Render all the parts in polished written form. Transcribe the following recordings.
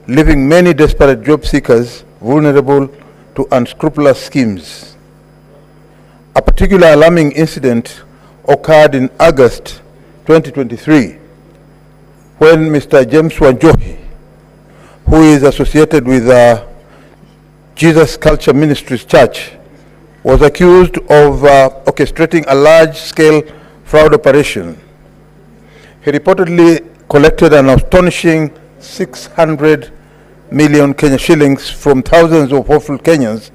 leaving many desperate job seekers vulnerable to unscrupulous schemes. A particular alarming incident occurred in August 2023 when Mr. James Wanjohi, who is associated with Jesus Culture Ministries Church, was accused of orchestrating a large-scale fraud operation. He reportedly collected an astonishing 600 million Kenya shillings from thousands of hopeful Kenyans,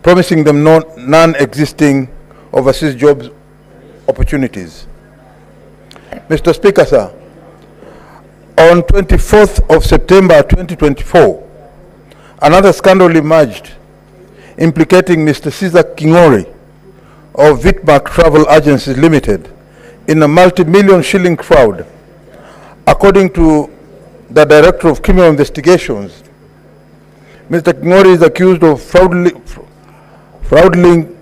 promising them non-existing overseas jobs opportunities. Mr. Speaker, sir, on 24th of September 2024, another scandal emerged implicating Mr. Caesar Kingori of Vitmark Travel Agencies Limited in a multi-million shilling fraud. According to the Director of Criminal Investigations, Mr. Kingori is accused of frauduling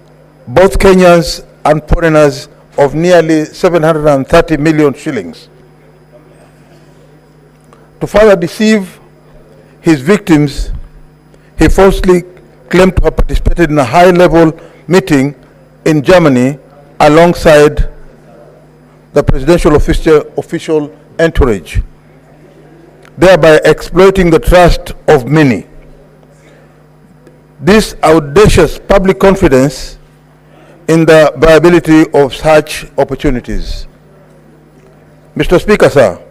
both Kenyans and foreigners of nearly 730 million shillings. To further deceive his victims, he falsely claimed to have participated in a high-level meeting in Germany alongside the presidential official entourage, thereby exploiting the trust of many. This audacious public confidence in the viability of such opportunities. Mr. Speaker, sir,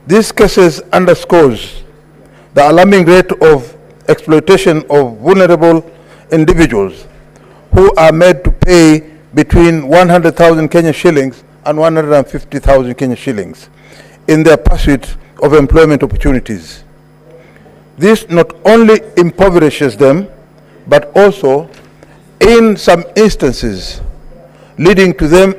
these cases underscores the alarming rate of exploitation of vulnerable individuals who are made to pay between 100,000 Kenyan shillings and 150,000 Kenyan shillings in their pursuit of employment opportunities. This not only impoverishes them, but also, in some instances, leading to them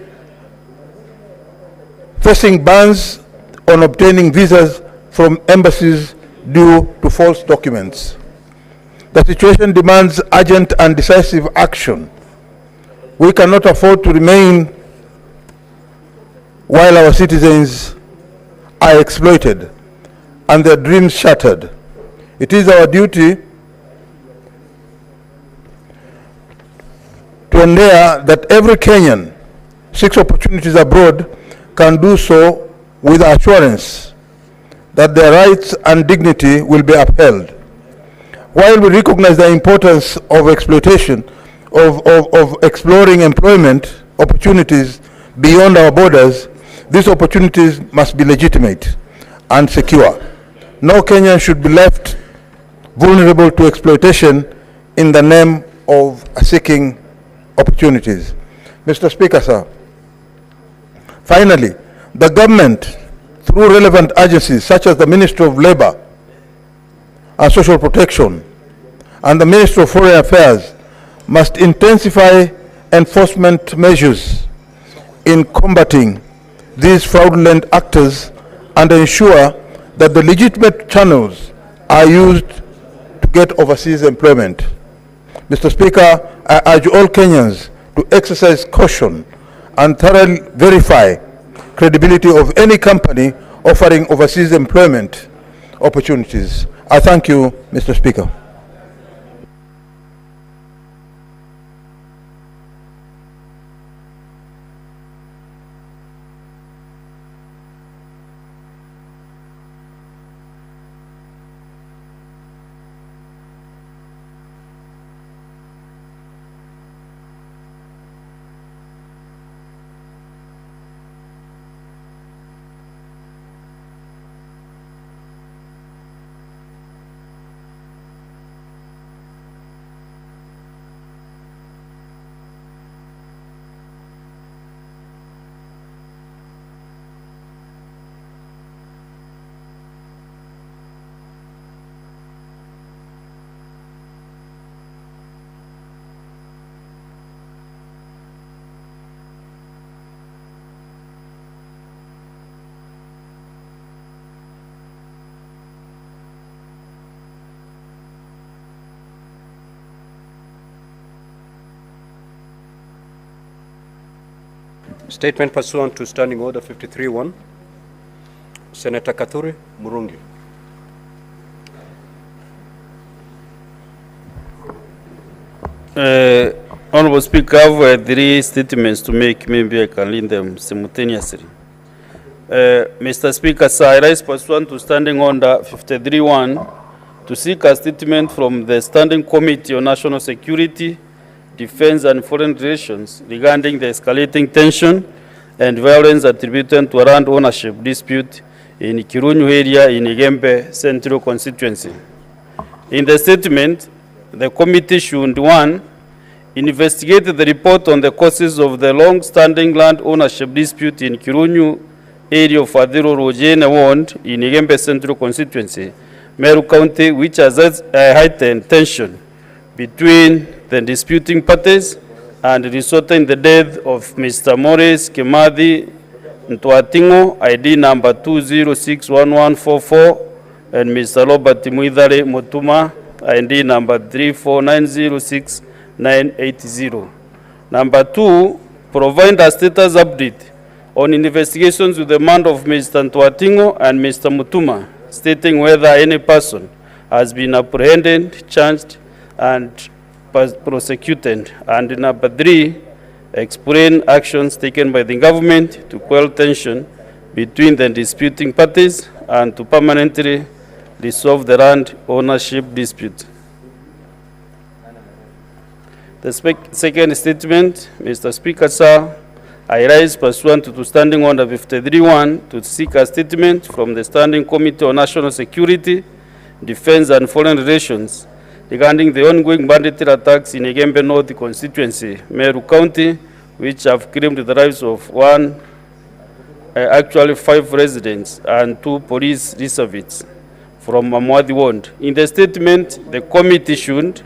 facing bans on obtaining visas from embassies due to false documents. The situation demands urgent and decisive action. We cannot afford to remain while our citizens are exploited and their dreams shattered. It is our duty to ensure that every Kenyan seeks opportunities abroad can do so with assurance that their rights and dignity will be upheld. While we recognize the importance of exploitation, of exploring employment opportunities beyond our borders, these opportunities must be legitimate and secure. No Kenyan should be left vulnerable to exploitation in the name of seeking opportunities. Mr. Speaker, sir, finally, the government, through relevant agencies such as the Ministry of Labor and Social Protection and the Ministry of Foreign Affairs, must intensify enforcement measures in combating these fraudulent actors and ensure that the legitimate channels are used to get overseas employment. Mr. Speaker, I urge all Kenyans to exercise caution and thoroughly verify credibility of any company offering overseas employment opportunities. I thank you, Mr. Speaker. Statement pursuant to Standing Order 53-1. Senator Kathure Murungi. Honorable Speaker, I have 3 statements to make. Maybe I can read them simultaneously. Mr. Speaker, sir, I rise pursuant to Standing Order 53-1 to seek a statement from the Standing Committee on National Security, Defense and Foreign Relations regarding the escalating tension and violence attributed to a land ownership dispute in Kirunyu area in Mutembei Central Constituency. In the statement, the committee should, 1, investigate the report on the causes of the long-standing land ownership dispute in Kirunyu area of Adiro Rojene Ward in Mutembei Central Constituency, Meru County, which has heightened tension between the disputing parties and resulted in the death of Mr. Morris Kimathi Ntwatingo, ID number 2061144, and Mr. Robert Muidhare Mutuma, ID number 3490690. Number 2, provide a status update on investigations with the demand of Mr. Ntwatingo and Mr. Mutuma, stating whether any person has been apprehended, charged, and prosecuted. And number 3, explain actions taken by the government to quell tension between the disputing parties and to permanently resolve the land ownership dispute. The second statement, Mr. Speaker, sir, I rise pursuant to Standing Order 53-1 to seek a statement from the Standing Committee on National Security, Defense and Foreign Relations regarding the ongoing banditry attacks in Mutembei North Constituency, Meru County, which have claimed the lives of 5 residents and 2 police reservists from Mamwadi Ward. In the statement, the committee should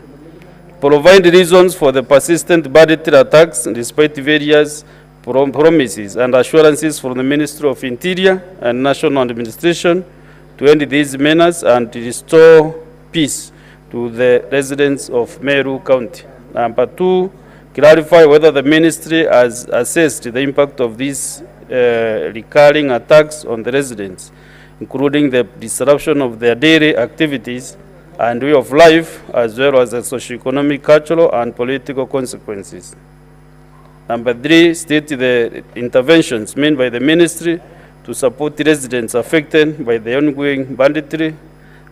provide reasons for the persistent banditry attacks despite various promises and assurances from the Ministry of Interior and National Administration to end these menaces and restore peace to the residents of Meru County. Number 2, clarify whether the ministry has assessed the impact of these recurring attacks on the residents, including the disruption of their daily activities and way of life, as well as the socio-economic, cultural, and political consequences. Number 3, state the interventions made by the ministry to support residents affected by the ongoing banditry.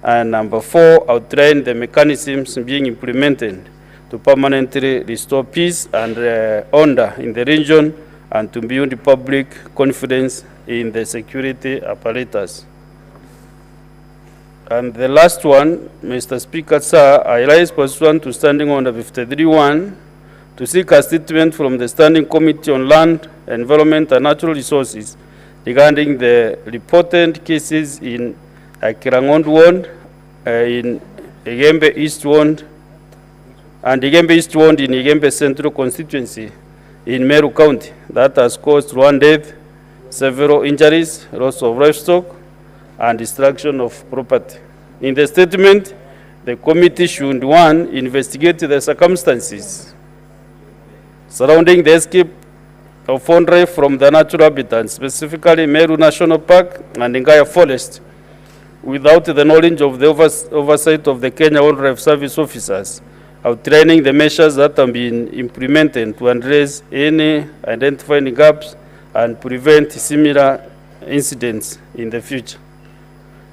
And number 4, outline the mechanisms being implemented to permanently restore peace and order in the region and to build public confidence in the security apparatus. And the last one, Mr. Speaker, sir, I rise pursuant to Standing Order 53-1 to seek a statement from the Standing Committee on Land, Environment and Natural Resources regarding the reported cases in Kirangond Ward, in Mutembei East Ward, and Mutembei East Ward in Mutembei Central Constituency in Meru County that has caused 1 death, several injuries, loss of livestock, and destruction of property. In the statement, the committee should, 1, investigate the circumstances surrounding the escape of Fondre from the natural habitat, specifically Meru National Park and Ngaya Forest, without the knowledge of the oversight of the Kenya Wildlife Service officers, outlining the measures that have been implemented to address any identified gaps and prevent similar incidents in the future.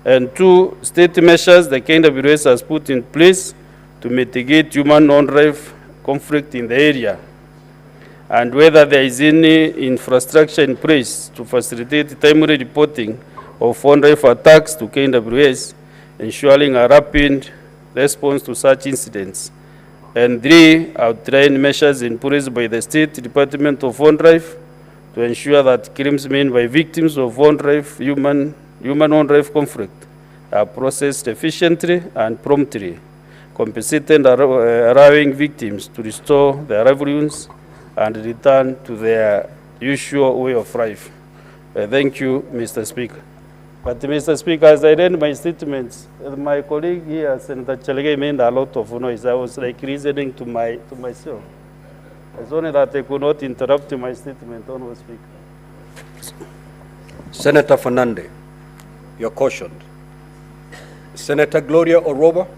And 2, state measures the KWS has put in place to mitigate human-wildlife conflict in the area, and whether there is any infrastructure in place to facilitate timely reporting of wildlife attacks to KWS, ensuring a rapid response to such incidents. And 3, outline measures in place by the State Department of Wildlife to ensure that crimes made by victims of wildlife, human-wildlife conflict are processed efficiently and promptly, compensating allowing victims to restore their livelihoods and return to their usual way of life. Thank you, Mr. Speaker. But, Mr. Speaker, as I read my statements, my colleague here, Senator Chalege, made a lot of noise. I was like reasoning to myself. It's only that I could not interrupt my statement, Honorable Speaker. Senator Fernandez. You're cautioned. Senator Gloria Oroba,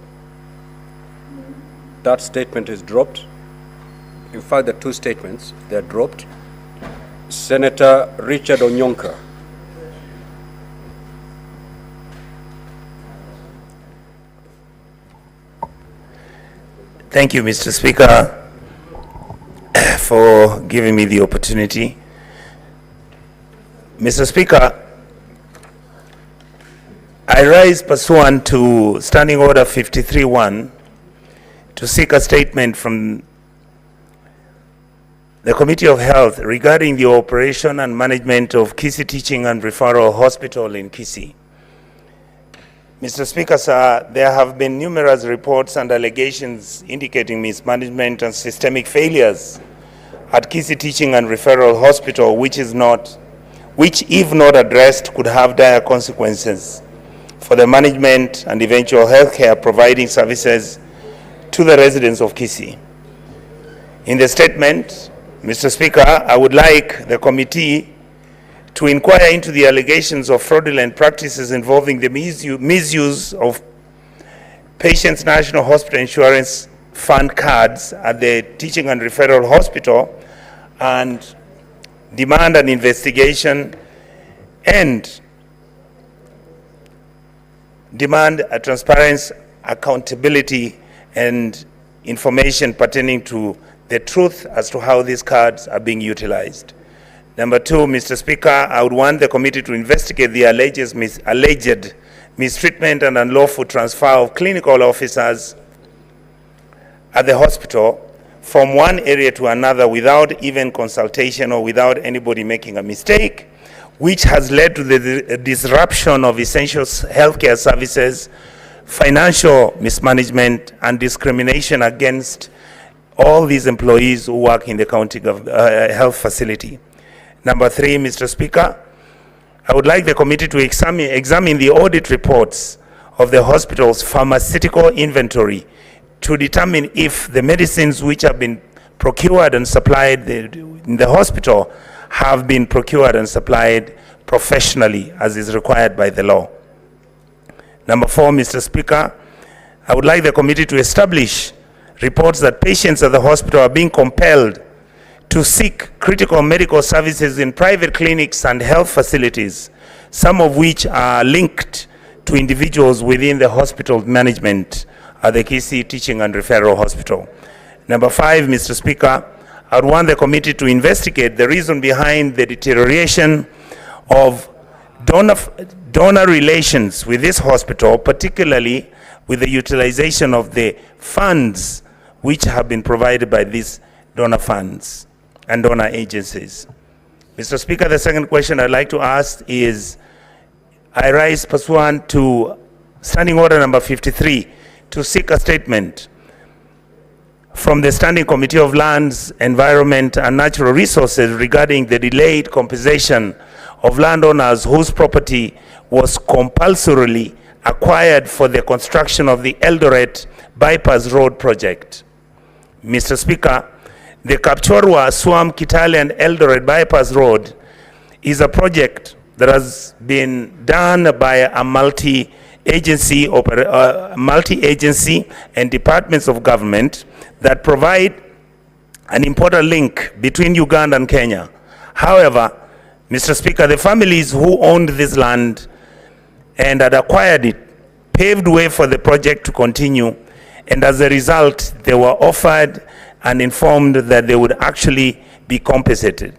that statement is dropped. In fact, the two statements, they're dropped. Senator Richard Onyonka. Thank you, Mr. Speaker, for giving me the opportunity. Mr. Speaker, I rise pursuant to Standing Order 53-1 to seek a statement from the Committee of Health regarding the operation and management of Kisii Teaching and Referral Hospital in Kisii. Mr. Speaker, sir, there have been numerous reports and allegations indicating mismanagement and systemic failures at Kisii Teaching and Referral Hospital, which, if not addressed, could have dire consequences for the management and eventual healthcare providing services to the residents of Kisii. In the statement, Mr. Speaker, I would like the committee to inquire into the allegations of fraudulent practices involving the misuse of Patients' National Hospital Insurance Fund cards at the Teaching and Referral Hospital, and demand an investigation and demand a transparency, accountability, and information pertaining to the truth as to how these cards are being utilized. Number two, Mr. Speaker, I would want the committee to investigate the alleged mistreatment and unlawful transfer of clinical officers at the hospital from one area to another without even consultation or without anybody making a mistake, which has led to the disruption of essential healthcare services, financial mismanagement, and discrimination against all these employees who work in the county health facility. Number three, Mr. Speaker, I would like the committee to examine the audit reports of the hospital's pharmaceutical inventory to determine if the medicines which have been procured and supplied in the hospital have been procured and supplied professionally as is required by the law. Number four, Mr. Speaker, I would like the committee to establish reports that patients at the hospital are being compelled to seek critical medical services in private clinics and health facilities, some of which are linked to individuals within the hospital management at the Kisii Teaching and Referral Hospital. Number five, Mr. Speaker, I would want the committee to investigate the reason behind the deterioration of donor relations with this hospital, particularly with the utilization of the funds which have been provided by these donor funds and donor agencies. Mr. Speaker, the second question I'd like to ask is, I rise pursuant to Standing Order number 53 to seek a statement from the Standing Committee of Lands, Environment and Natural Resources regarding the delayed compensation of landowners whose property was compulsorily acquired for the construction of the Eldoret Bypass Road project. Mr. Speaker, the Kapchorwa, Swam, Kitale and Eldoret Bypass Road is a project that has been done by a multi-agency and departments of government that provide an important link between Uganda and Kenya. However, Mr. Speaker, the families who owned this land and had acquired it paved way for the project to continue, and as a result, they were offered and informed that they would actually be compensated.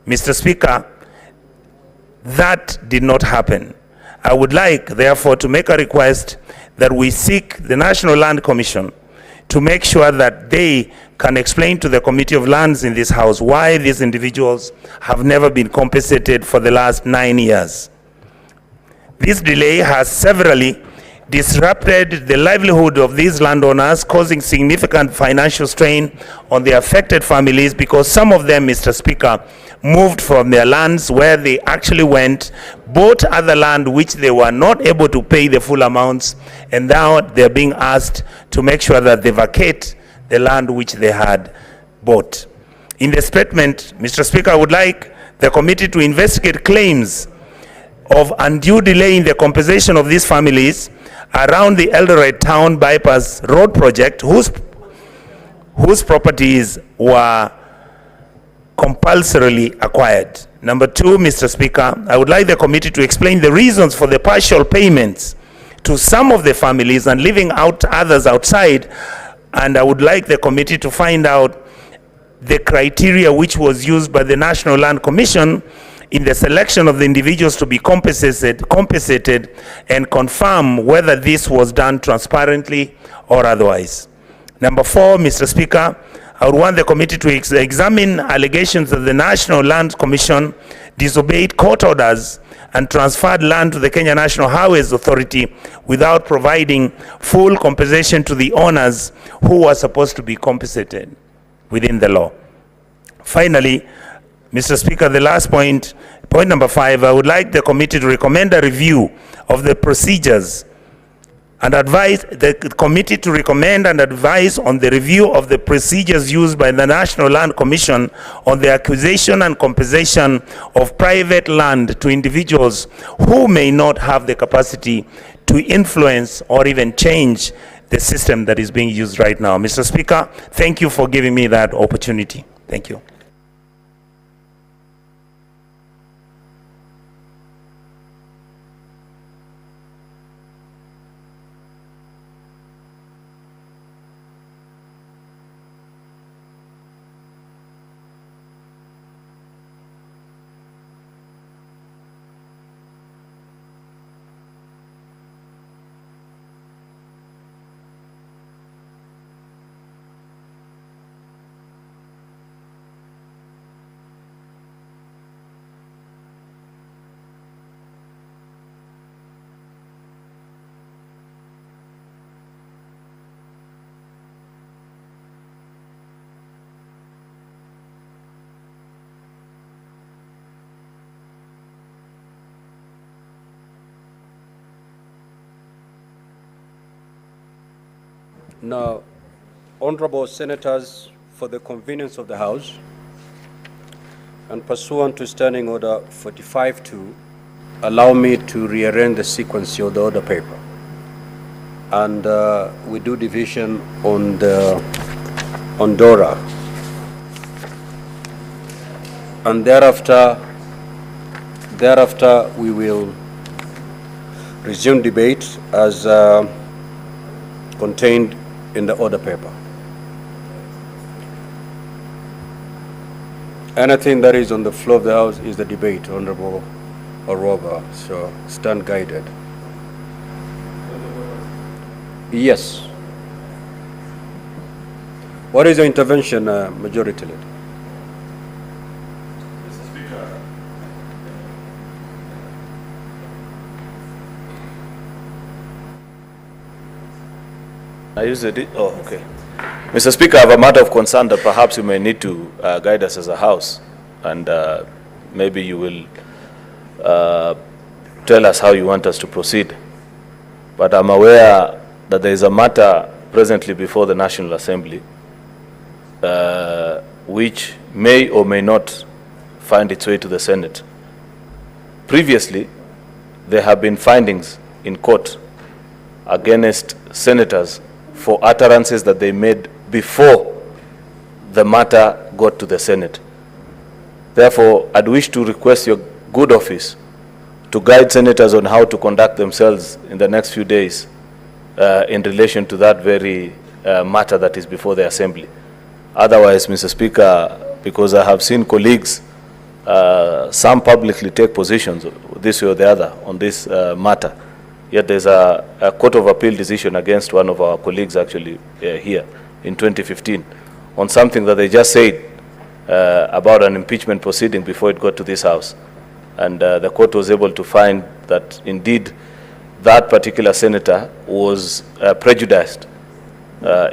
Mr. Speaker, that did not happen. I would like, therefore, to make a request that we seek the National Land Commission to make sure that they can explain to the Committee of Lands in this House why these individuals have never been compensated for the last 9 years. This delay has severely disrupted the livelihood of these landowners, causing significant financial strain on the affected families, because some of them, Mr. Speaker, moved from their lands where they actually went, bought other land which they were not able to pay the full amounts, and now they're being asked to make sure that they vacate the land which they had bought. In the statement, Mr. Speaker, I would like the committee to investigate claims of undue delay in the compensation of these families around the Eldoret Town Bypass Road project, whose properties were compulsorily acquired. Number two, Mr. Speaker, I would like the committee to explain the reasons for the partial payments to some of the families and leaving out others outside, and I would like the committee to find out the criteria which was used by the National Land Commission in the selection of the individuals to be compensated and confirm whether this was done transparently or otherwise. Number four, Mr. Speaker, I would want the committee to examine allegations that the National Land Commission disobeyed court orders and transferred land to the Kenya National Highways Authority without providing full compensation to the owners who were supposed to be compensated within the law. Finally, Mr. Speaker, the last point, point number 5, I would like the committee to recommend a review of the procedures and advise the committee to recommend and advise on the review of the procedures used by the National Land Commission on the acquisition and compensation of private land to individuals who may not have the capacity to influence or even change the system that is being used right now. Mr. Speaker, thank you for giving me that opportunity. Thank you. Now, honorable senators, for the convenience of the House, and pursuant to Standing Order 45-2, allow me to rearrange the sequence of the order paper. And we do division on DORA. And thereafter we will resume debate as contained in the order paper. Anything that is on the floor of the House is the debate, Honorable Oroba, so stand guided. Yes. What is your intervention, Majority Leader? Mr. Speaker. I use it. Oh, okay. Mr. Speaker, I have a matter of concern that perhaps you may need to guide us as a House, and maybe you will tell us how you want us to proceed. But I'm aware that there is a matter presently before the National Assembly which may or may not find its way to the Senate. Previously, there have been findings in court against senators for utterances that they made before the matter got to the Senate. Therefore, I'd wish to request your good office to guide senators on how to conduct themselves in the next few days in relation to that very matter that is before the Assembly. Otherwise, Mr. Speaker, because I have seen colleagues, some publicly take positions this way or the other on this matter, yet there's a Court of Appeal decision against one of our colleagues actually here in 2015 on something that they just said about an impeachment proceeding before it got to this House. And the court was able to find that indeed that particular senator was prejudiced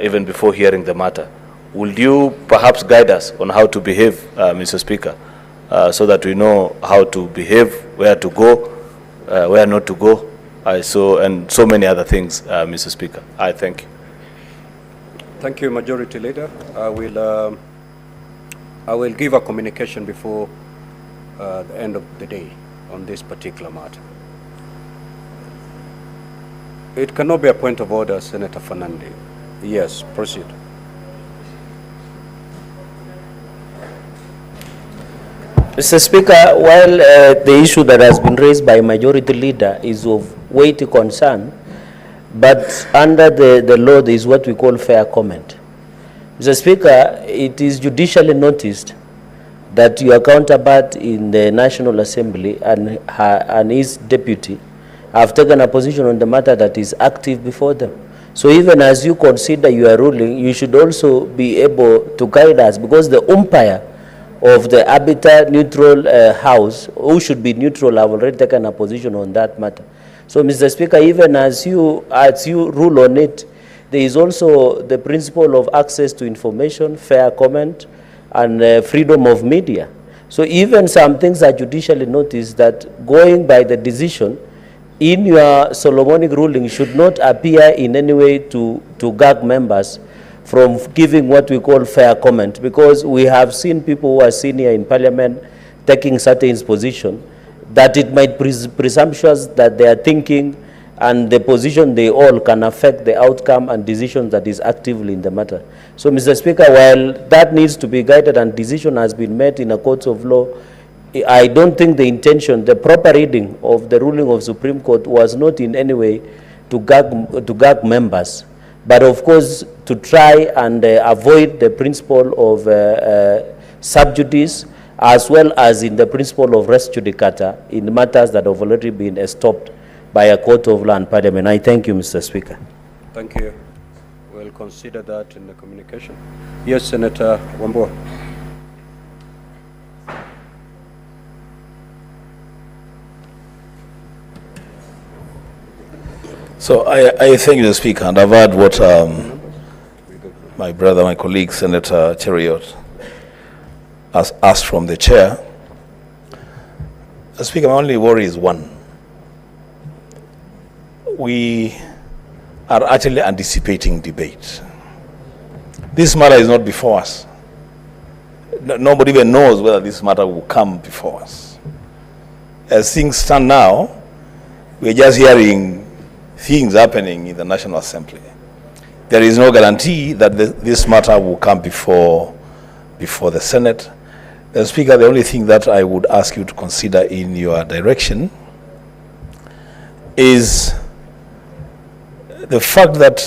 even before hearing the matter. Will you perhaps guide us on how to behave, Mr. Speaker, so that we know how to behave, where to go, where not to go, and so many other things, Mr. Speaker. I thank you. Thank you, Majority Leader. I will give a communication before the end of the day on this particular matter. It cannot be a point of order, Senator Fernandez. Yes, proceed. Mr. Speaker, while the issue that has been raised by Majority Leader is of weighty concern, but under the law there is what we call fair comment. Mr. Speaker, it is judicially noticed that your counterpart in the National Assembly and his deputy have taken a position on the matter that is active before them. So even as you consider your ruling, you should also be able to guide us, because the umpire of the arbiter neutral house, who should be neutral, have already taken a position on that matter. So, Mr. Speaker, even as you rule on it, there is also the principle of access to information, fair comment, and freedom of media. So even some things are judicially noticed that, going by the decision in your Solomonic ruling, should not appear in any way to gag members from giving what we call fair comment, because we have seen people who are senior in Parliament taking certain position that it might be presumptuous that they are thinking and the position they all can affect the outcome and decision that is actively in the matter. So, Mr. Speaker, while that needs to be guided and decision has been made in a court of law, I don't think the intention, the proper reading of the ruling of Supreme Court was not in any way to gag members, but of course to try and avoid the principle of sub judice, as well as in the principle of res judicata in matters that have already been stopped by a court of law and Parliament. I thank you, Mr. Speaker. Thank you. We'll consider that in the communication. Yes, Senator Wambua. So I thank you, Speaker, and I've heard what my brother, my colleague, Senator Cheriot, has asked from the chair. Speaker, my only worry is one. We are actually anticipating debate. This matter is not before us. Nobody even knows whether this matter will come before us. As things stand now, we're just hearing things happening in the National Assembly. There is no guarantee that this matter will come before the Senate. Speaker, the only thing that I would ask you to consider in your direction is the fact that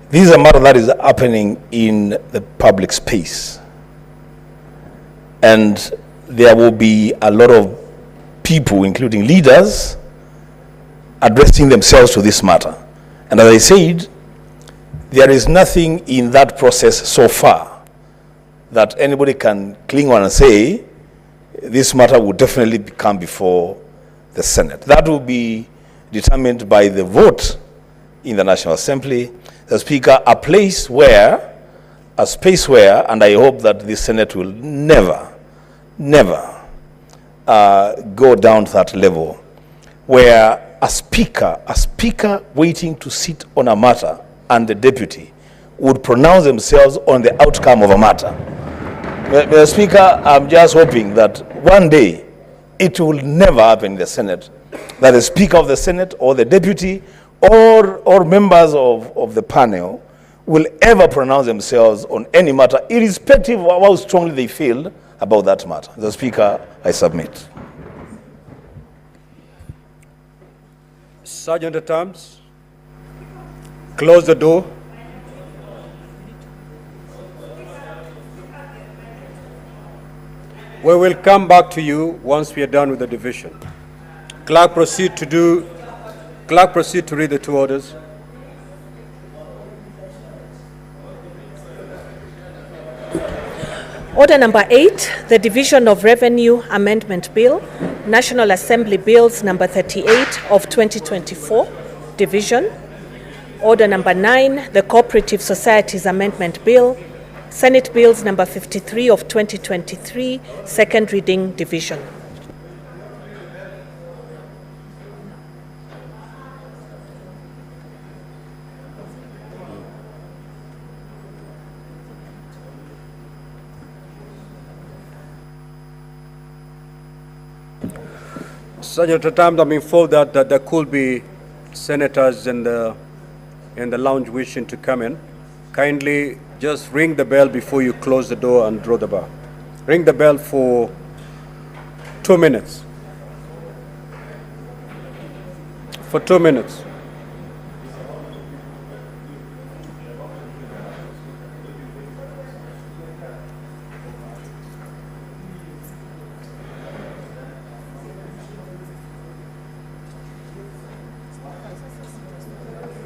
this is a matter that is happening in the public space, and there will be a lot of people, including leaders, addressing themselves to this matter. And as I said, there is nothing in that process so far that anybody can cling on and say this matter will definitely come before the Senate. That will be determined by the vote in the National Assembly. The Speaker, a space where, and I hope that the Senate will never go down to that level, where a speaker waiting to sit on a matter and the deputy would pronounce themselves on the outcome of a matter. Mr. Speaker, I'm just hoping that one day it will never happen in the Senate that the Speaker of the Senate or the deputy or members of the panel will ever pronounce themselves on any matter, irrespective of how strongly they feel about that matter. Mr. Speaker, I submit. Sergeant at Arms, close the door. We will come back to you once we are done with the division. Clerk, proceed to read the two orders. Order number 8, the Division of Revenue Amendment Bill, National Assembly Bills number 38 of 2024, Division. Order number 9, the Cooperative Societies Amendment Bill, Senate Bills number 53 of 2023, second reading, Division. Sergeant at Arms, I'm informed that there could be senators in the lounge wishing to come in, kindly just ring the bell before you close the door and draw the bar. Ring the bell for 2 minutes. For 2 minutes.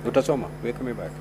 Utasoma, we're coming back.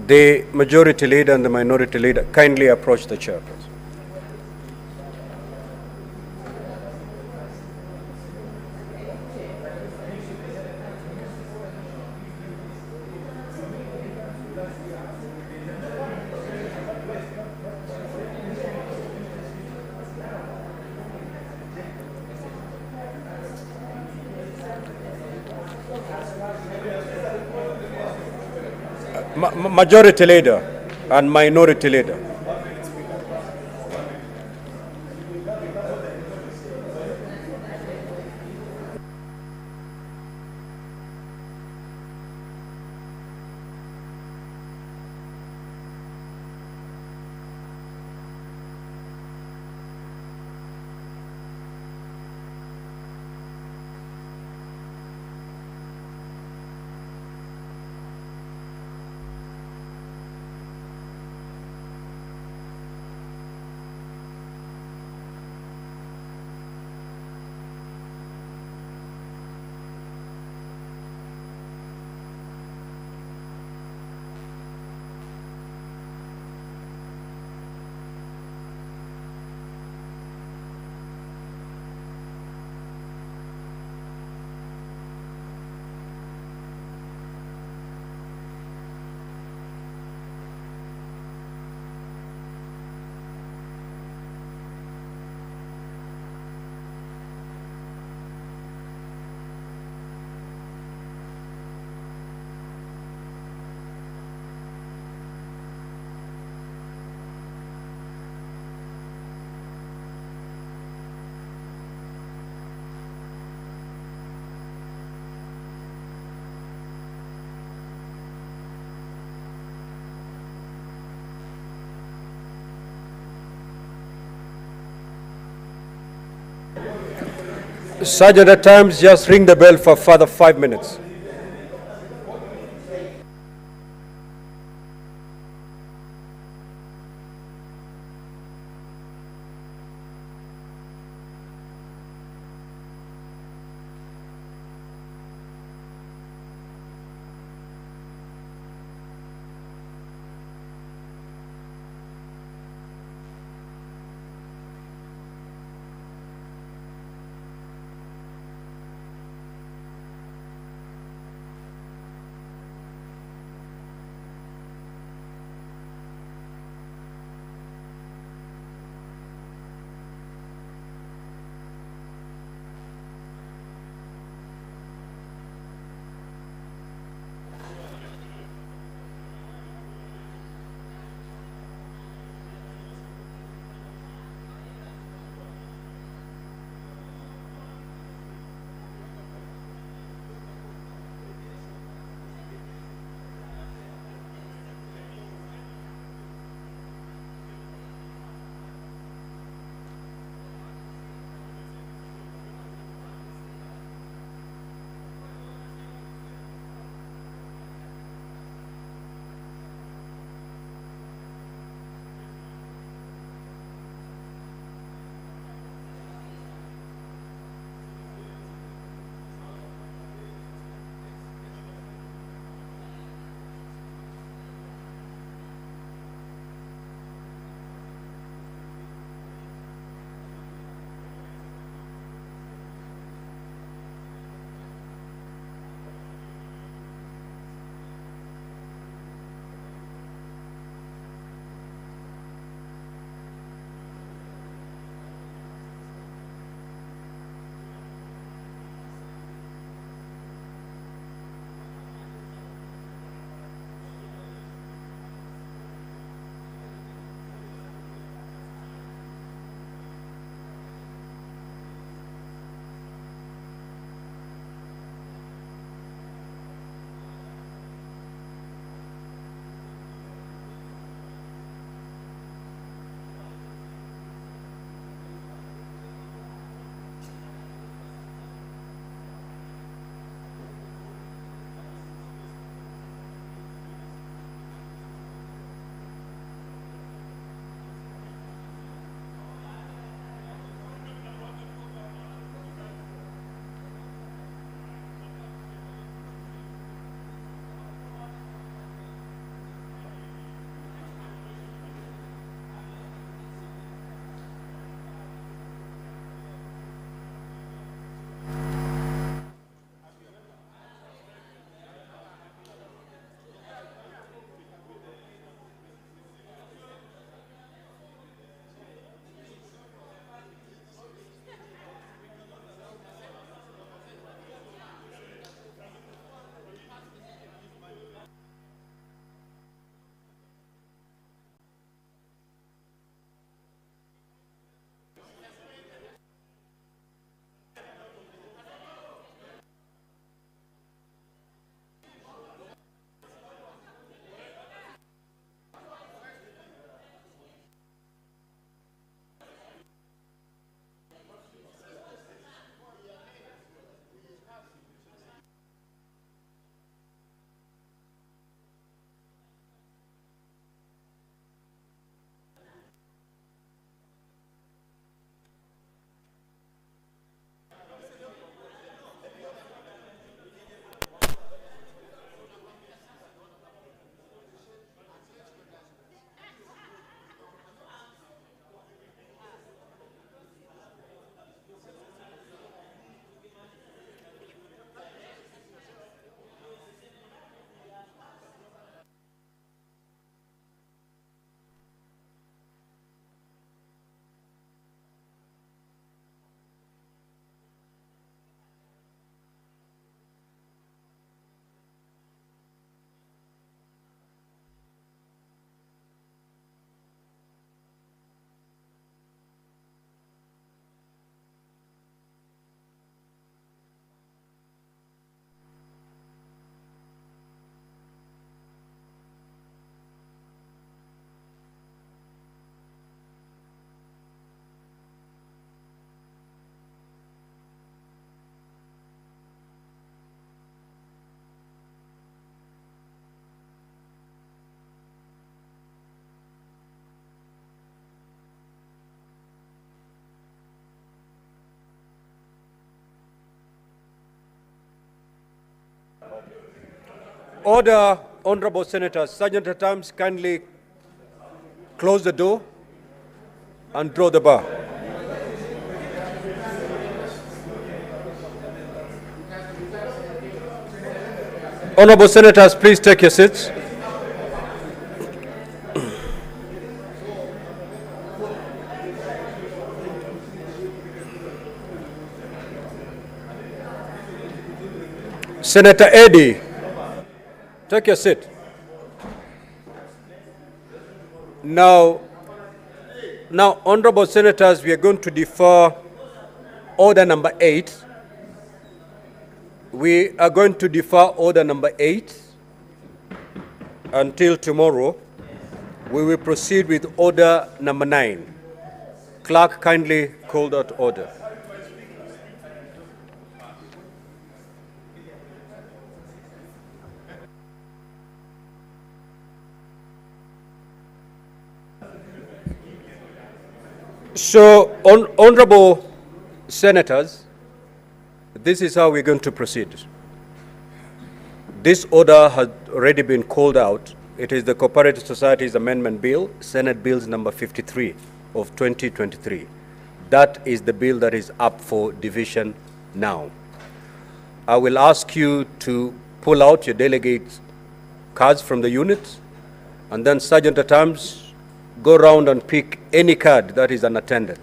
The majority leader and the minority leader kindly approach the chairperson. Majority leader and minority leader. Sergeant, at times just ring the bell for further 5 minutes. Order, honorable senators. Sergeant at Arms, kindly close the door and draw the bar. Honorable senators, please take your seats. Senator Eddy, take your seat. Now, honorable senators, we are going to defer order number 8. We are going to defer order number 8 until tomorrow. We will proceed with order number 9. Clerk, kindly call that order. So, honorable senators, this is how we're going to proceed. This order has already been called out. It is the Cooperative Societies Amendment Bill, Senate Bills number 53 of 2023. That is the bill that is up for division now. I will ask you to pull out your delegate cards from the units, and then Sergeant at Arms, go round and pick any card that is unattended.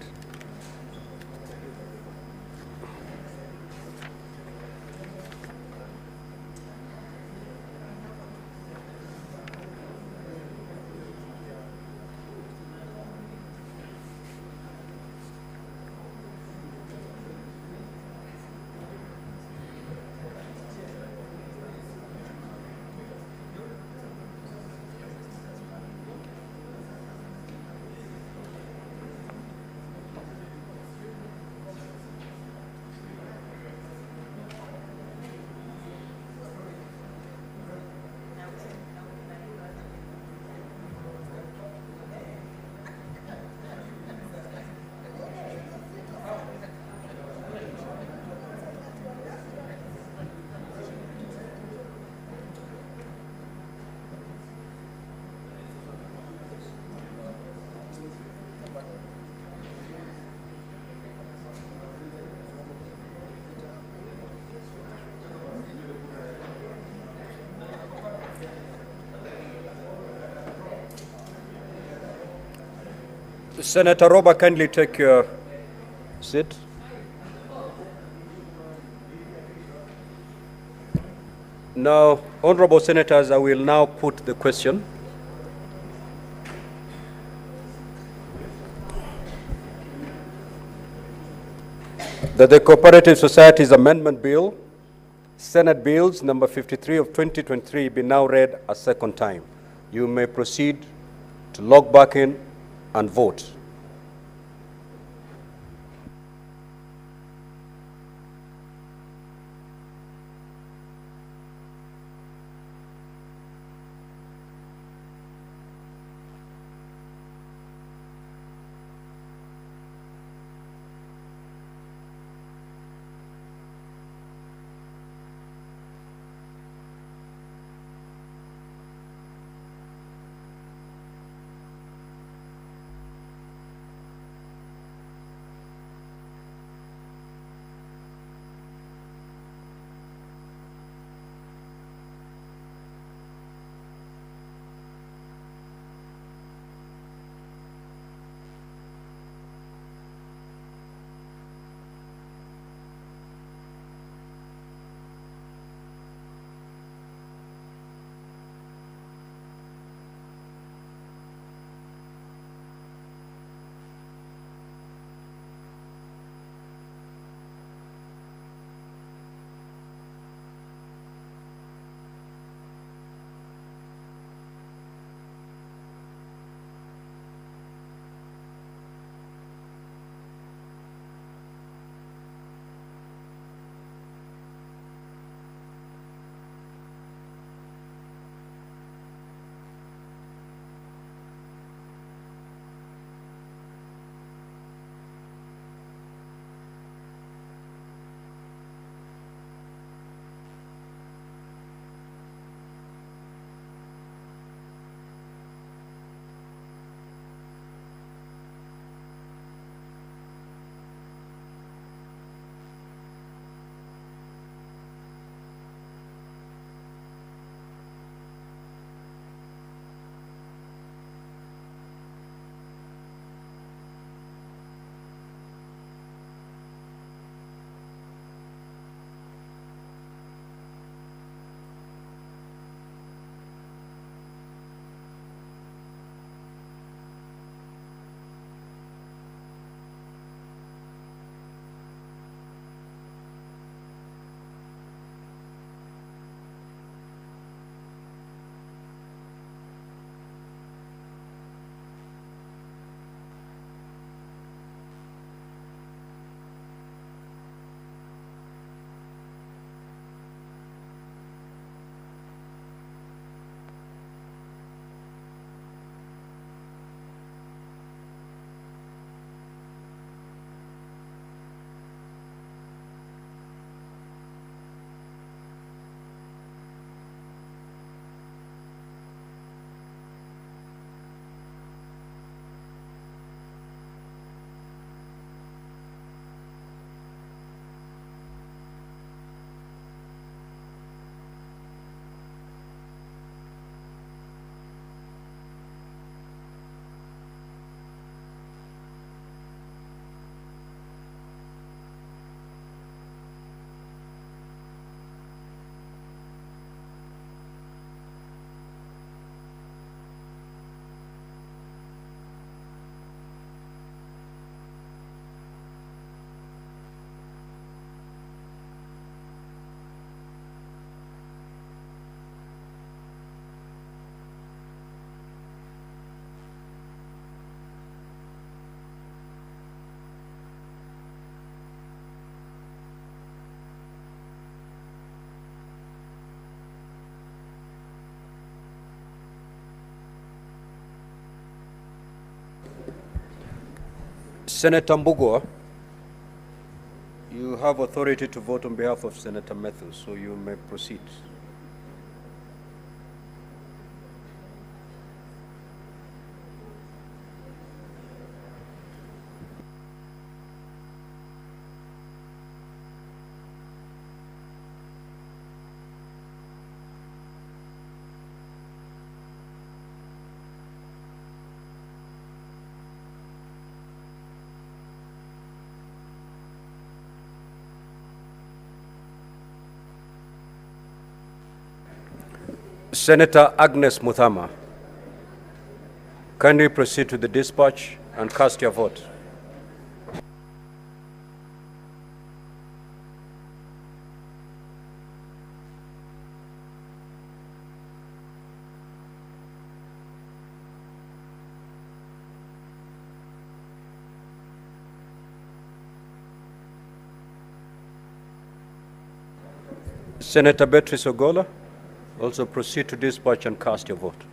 Senator Roba, kindly take your seat. Now, honorable senators, I will now put the question. That the Cooperative Societies Amendment Bill, Senate Bills number 53 of 2023 be now read a second time. You may proceed to log back in and vote. Senator Mbugua, you have authority to vote on behalf of Senator Matthews, so you may proceed. Senator Agnes Muthama, kindly proceed to the dispatch and cast your vote. Senator Beatrice Ogola, also proceed to dispatch and cast your vote.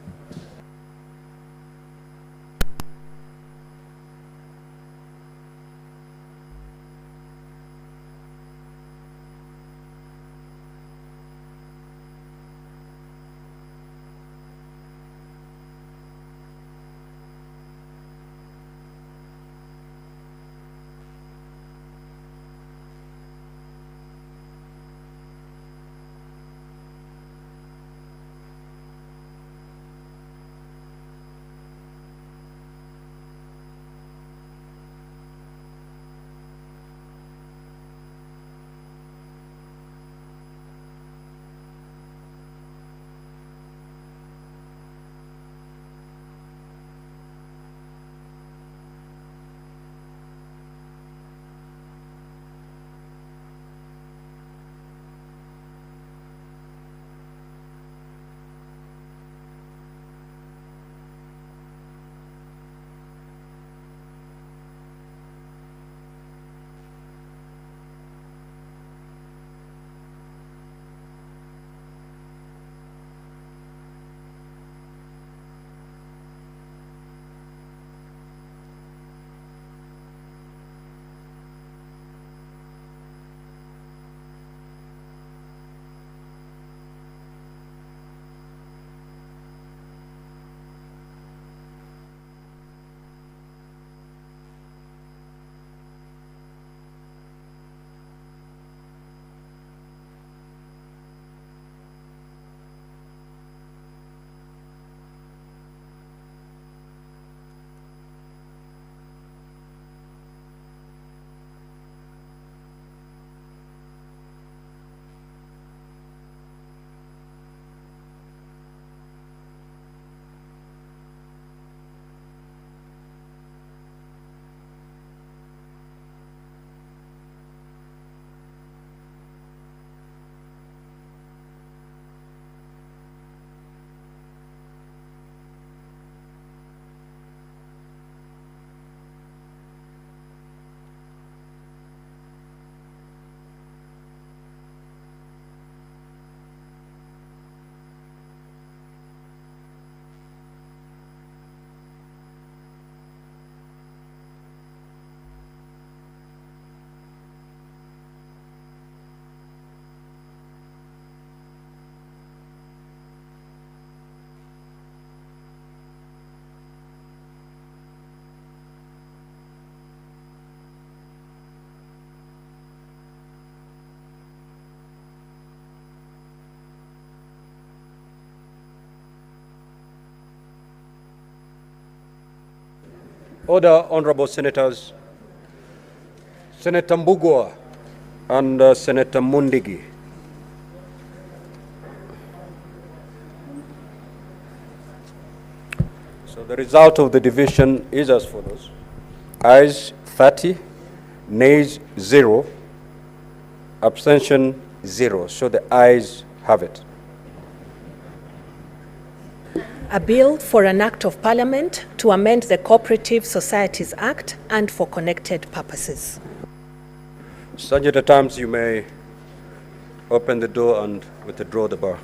Order, honorable senators. Senator Mbugua and Senator Mundigi. So the result of the division is as follows. Ayes 30, nays 0, abstention 0. So the ayes have it. A bill for an act of parliament to amend the Cooperative Societies Act and for connected purposes. Sergeant at arms, you may open the door and withdraw the bar.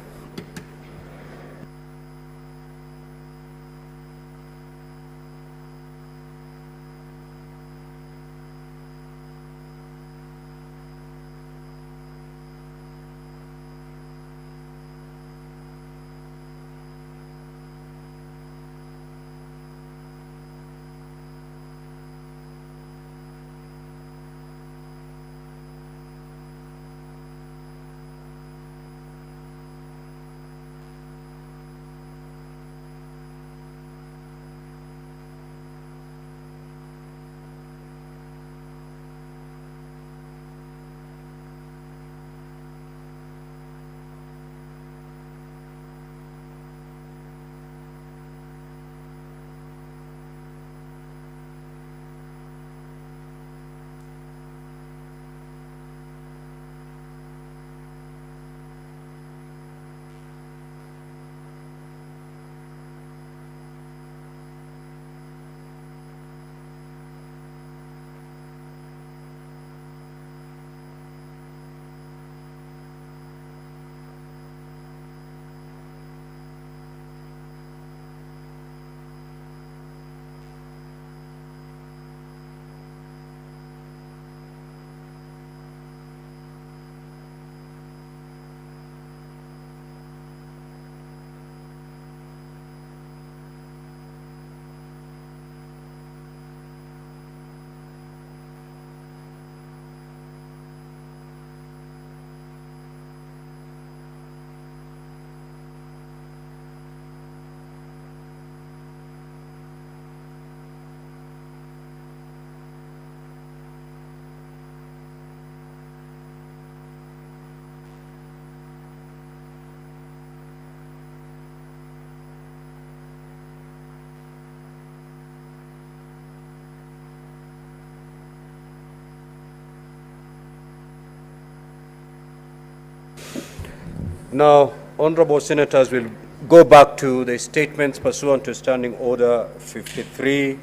Now, honorable senators will go back to the statements pursuant to Standing Order 53-1.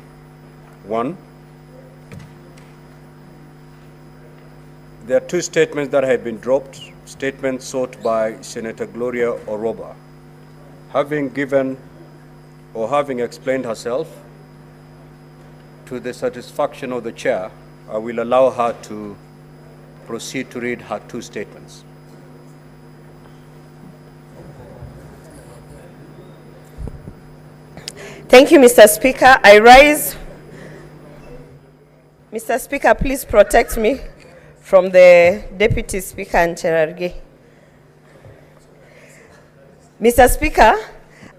There are two statements that have been dropped, statements sought by Senator Gloria Oroba. Having given or having explained herself to the satisfaction of the chair, I will allow her to proceed to read her two statements. Thank you, Mr. Speaker. I rise. Mr. Speaker, please protect me from the Deputy Speaker and Cherargei. Mr. Speaker,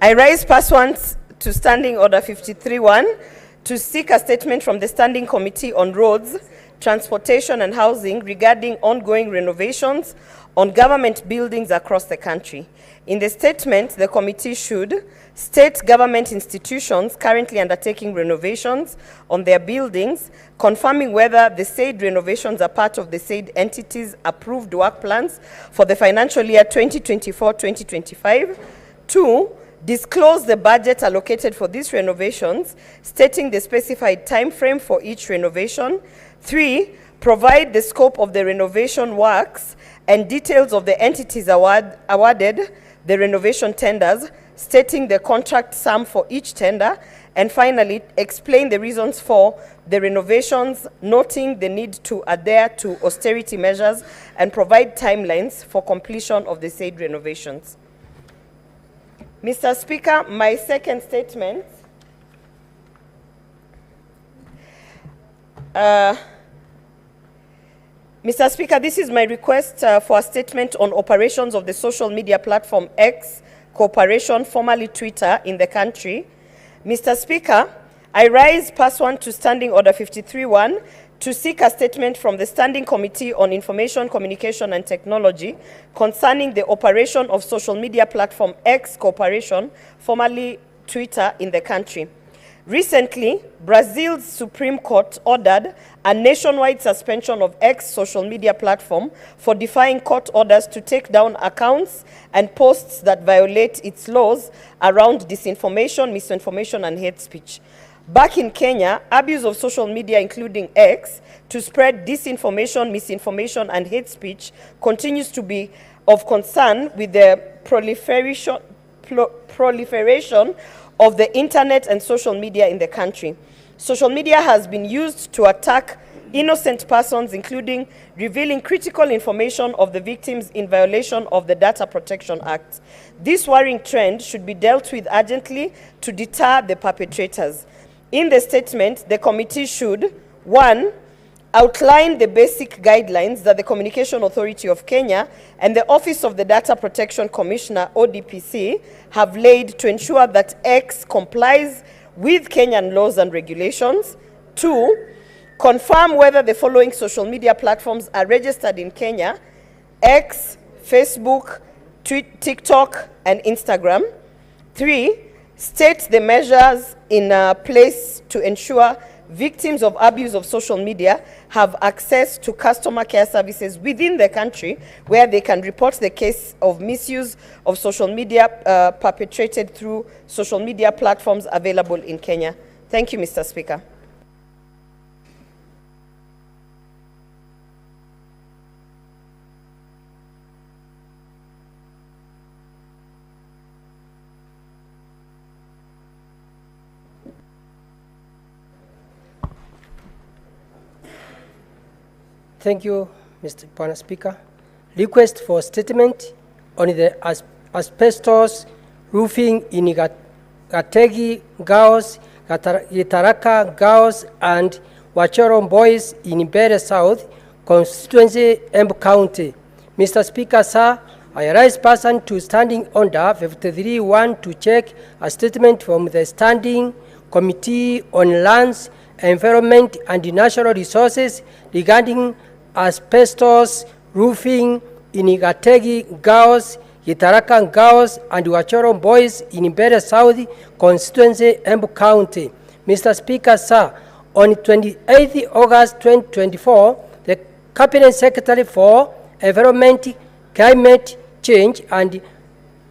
I rise pursuant to Standing Order 53-1 to seek a statement from the Standing Committee on Roads, Transportation and Housing regarding ongoing renovations on government buildings across the country. In the statement, the committee should state government institutions currently undertaking renovations on their buildings, confirming whether the said renovations are part of the said entities' approved work plans for the financial year 2024-2025. 2, disclose the budget allocated for these renovations, stating the specified time frame for each renovation. 3, provide the scope of the renovation works and details of the entities awarded the renovation tenders, stating the contract sum for each tender. And finally, explain the reasons for the renovations, noting the need to adhere to austerity measures and provide timelines for completion of the said renovations. Mr. Speaker, my second statement Mr. Speaker, this is my request for a statement on operations of the social media platform X Corporation, formerly Twitter, in the country. Mr. Speaker, I rise pursuant to Standing Order 53-1 to seek a statement from the Standing Committee on Information, Communication and Technology concerning the operation of social media platform X Corporation, formerly Twitter, in the country. Recently, Brazil's Supreme Court ordered a nationwide suspension of X social media platform for defying court orders to take down accounts and posts that violate its laws around disinformation, misinformation, and hate speech. Back in Kenya, abuse of social media, including X, to spread disinformation, misinformation, and hate speech continues to be of concern with the proliferation of the internet and social media in the country. Social media has been used to attack innocent persons, including revealing critical information of the victims in violation of the Data Protection Act. This worrying trend should be dealt with urgently to deter the perpetrators. In the statement, the committee should, 1, outline the basic guidelines that the Communication Authority of Kenya and the Office of the Data Protection Commissioner, ODPC, have laid to ensure that X complies with Kenyan laws and regulations. 2, confirm whether the following social media platforms are registered in Kenya: X, Facebook, TikTok, and Instagram. 3, state the measures in place to ensure victims of abuse of social media have access to customer care services within the country, where they can report the case of misuse of social media perpetrated through social media platforms available in Kenya. Thank you, Mr. Speaker. Thank you, Mr. Speaker. Request for statement on the asbestos roofing in Gategi, Gaos, Gitaraka, Gaos, and Wachoro Boys in Mbeere South, constituency, Embu County. Mr. Speaker, sir, I rise person to Standing Order 53-1 to check a statement from the Standing Committee on Lands, Environment and Natural Resources regarding asbestos roofing in Gategi, Gaos, Gitaraka, Gaos, and Wachoro Boys in Mbeere South, constituency, Embu County. Mr. Speaker, sir, on 28 August 2024, the Cabinet Secretary for Environment, Climate Change and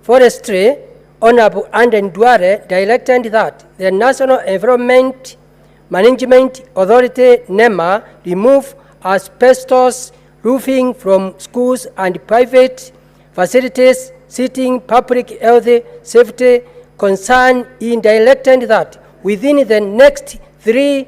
Forestry, Honorable Anden Duare, directed that the National Environment Management Authority, NEMA, remove asbestos roofing from schools and private facilities, citing public health safety concern in directing that within the next 3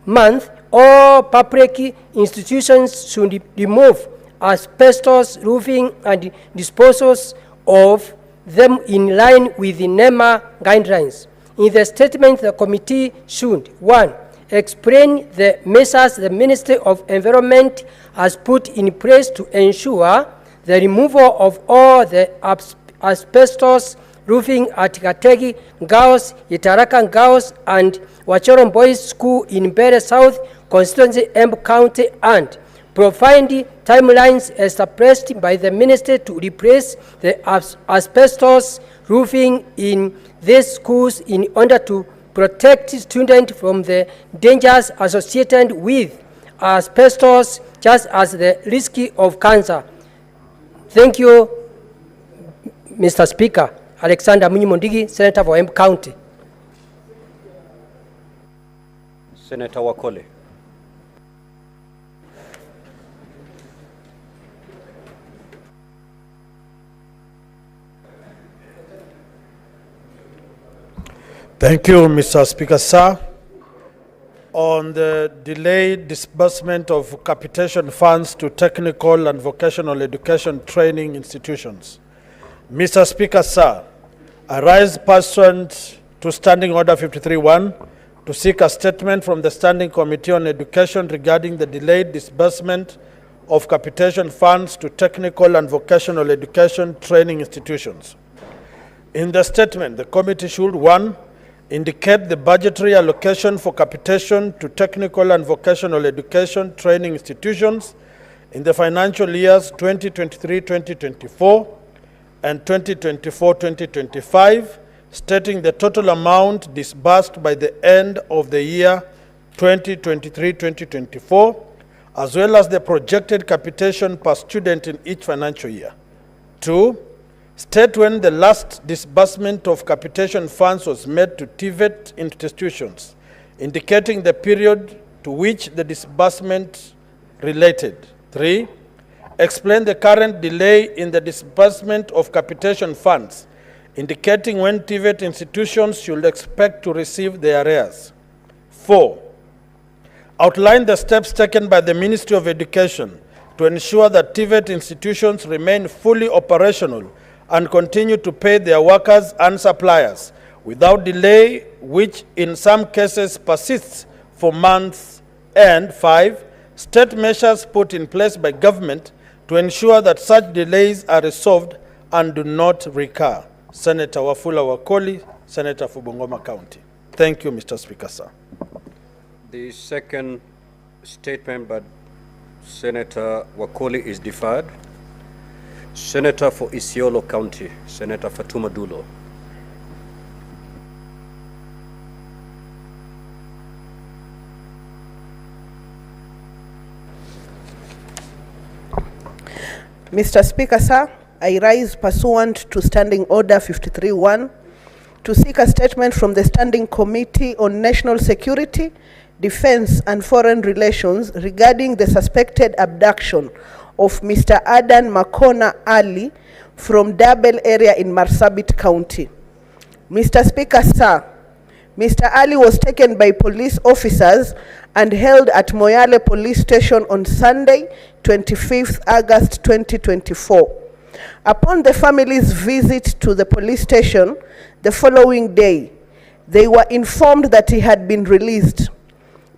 months, all public institutions should remove asbestos roofing and dispose of them in line with the NEMA guidelines. In the statement, the committee should, 1, explain the measures the Ministry of Environment has put in place to ensure the removal of all the asbestos roofing at Gategi Girls, Itaraka Girls, and Wachoron Boys School in Mbeere South Constituency, Embu County, and provide timelines established by the ministry to replace the asbestos roofing in these schools in order to protect students from the dangers associated with asbestos, just as the risk of cancer. Thank you, Mr. Speaker. Alexander Munyimondigi, Senator for Embu County. Senator Wakoli. Thank you, Mr. Speaker, sir. On the delayed disbursement of capitation funds to technical and vocational education training institutions. Mr. Speaker, sir, I rise pursuant to Standing Order 53-1 to seek a statement from the Standing Committee on Education regarding the delayed disbursement of capitation funds to technical and vocational education training institutions. In the statement, the committee should, 1, indicate the budgetary allocation for capitation to technical and vocational education training institutions in the financial years 2023-2024 and 2024-2025, stating the total amount disbursed by the end of the year 2023-2024, as well as the projected capitation per student in each financial year. 2, state when the last disbursement of capitation funds was made to TVET institutions, indicating the period to which the disbursement related. 3, explain the current delay in the disbursement of capitation funds, indicating when TVET institutions should expect to receive their arrears. 4, outline the steps taken by the Ministry of Education to ensure that TVET institutions remain fully operational and continue to pay their workers and suppliers without delay, which in some cases persists for months. And 5, state measures put in place by government to ensure that such delays are resolved and do not recur. Senator Wafula Wakoli, Senator for Bungoma County. Thank you, Mr. Speaker, sir. The second statement by Senator Wakoli is deferred. Senator for Isiolo County, Senator Fatuma Dulo. Mr. Speaker, sir, I rise pursuant to Standing Order 53-1 to seek a statement from the Standing Committee on National Security, Defense and Foreign Relations regarding the suspected abduction of Mr. Adan Makona Ali from Dabel area in Marsabit County. Mr. Speaker, sir, Mr. Ali was taken by police officers and held at Moyale Police Station on Sunday, 25th August 2024. Upon the family's visit to the police station the following day, they were informed that he had been released.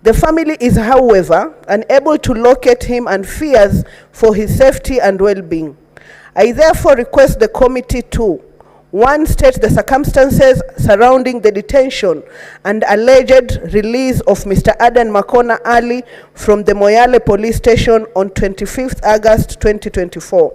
The family is, however, unable to locate him and fears for his safety and well-being. I therefore request the committee to, 1, state the circumstances surrounding the detention and alleged release of Mr. Adan Makona Ali from the Moyale Police Station on 25th August 2024.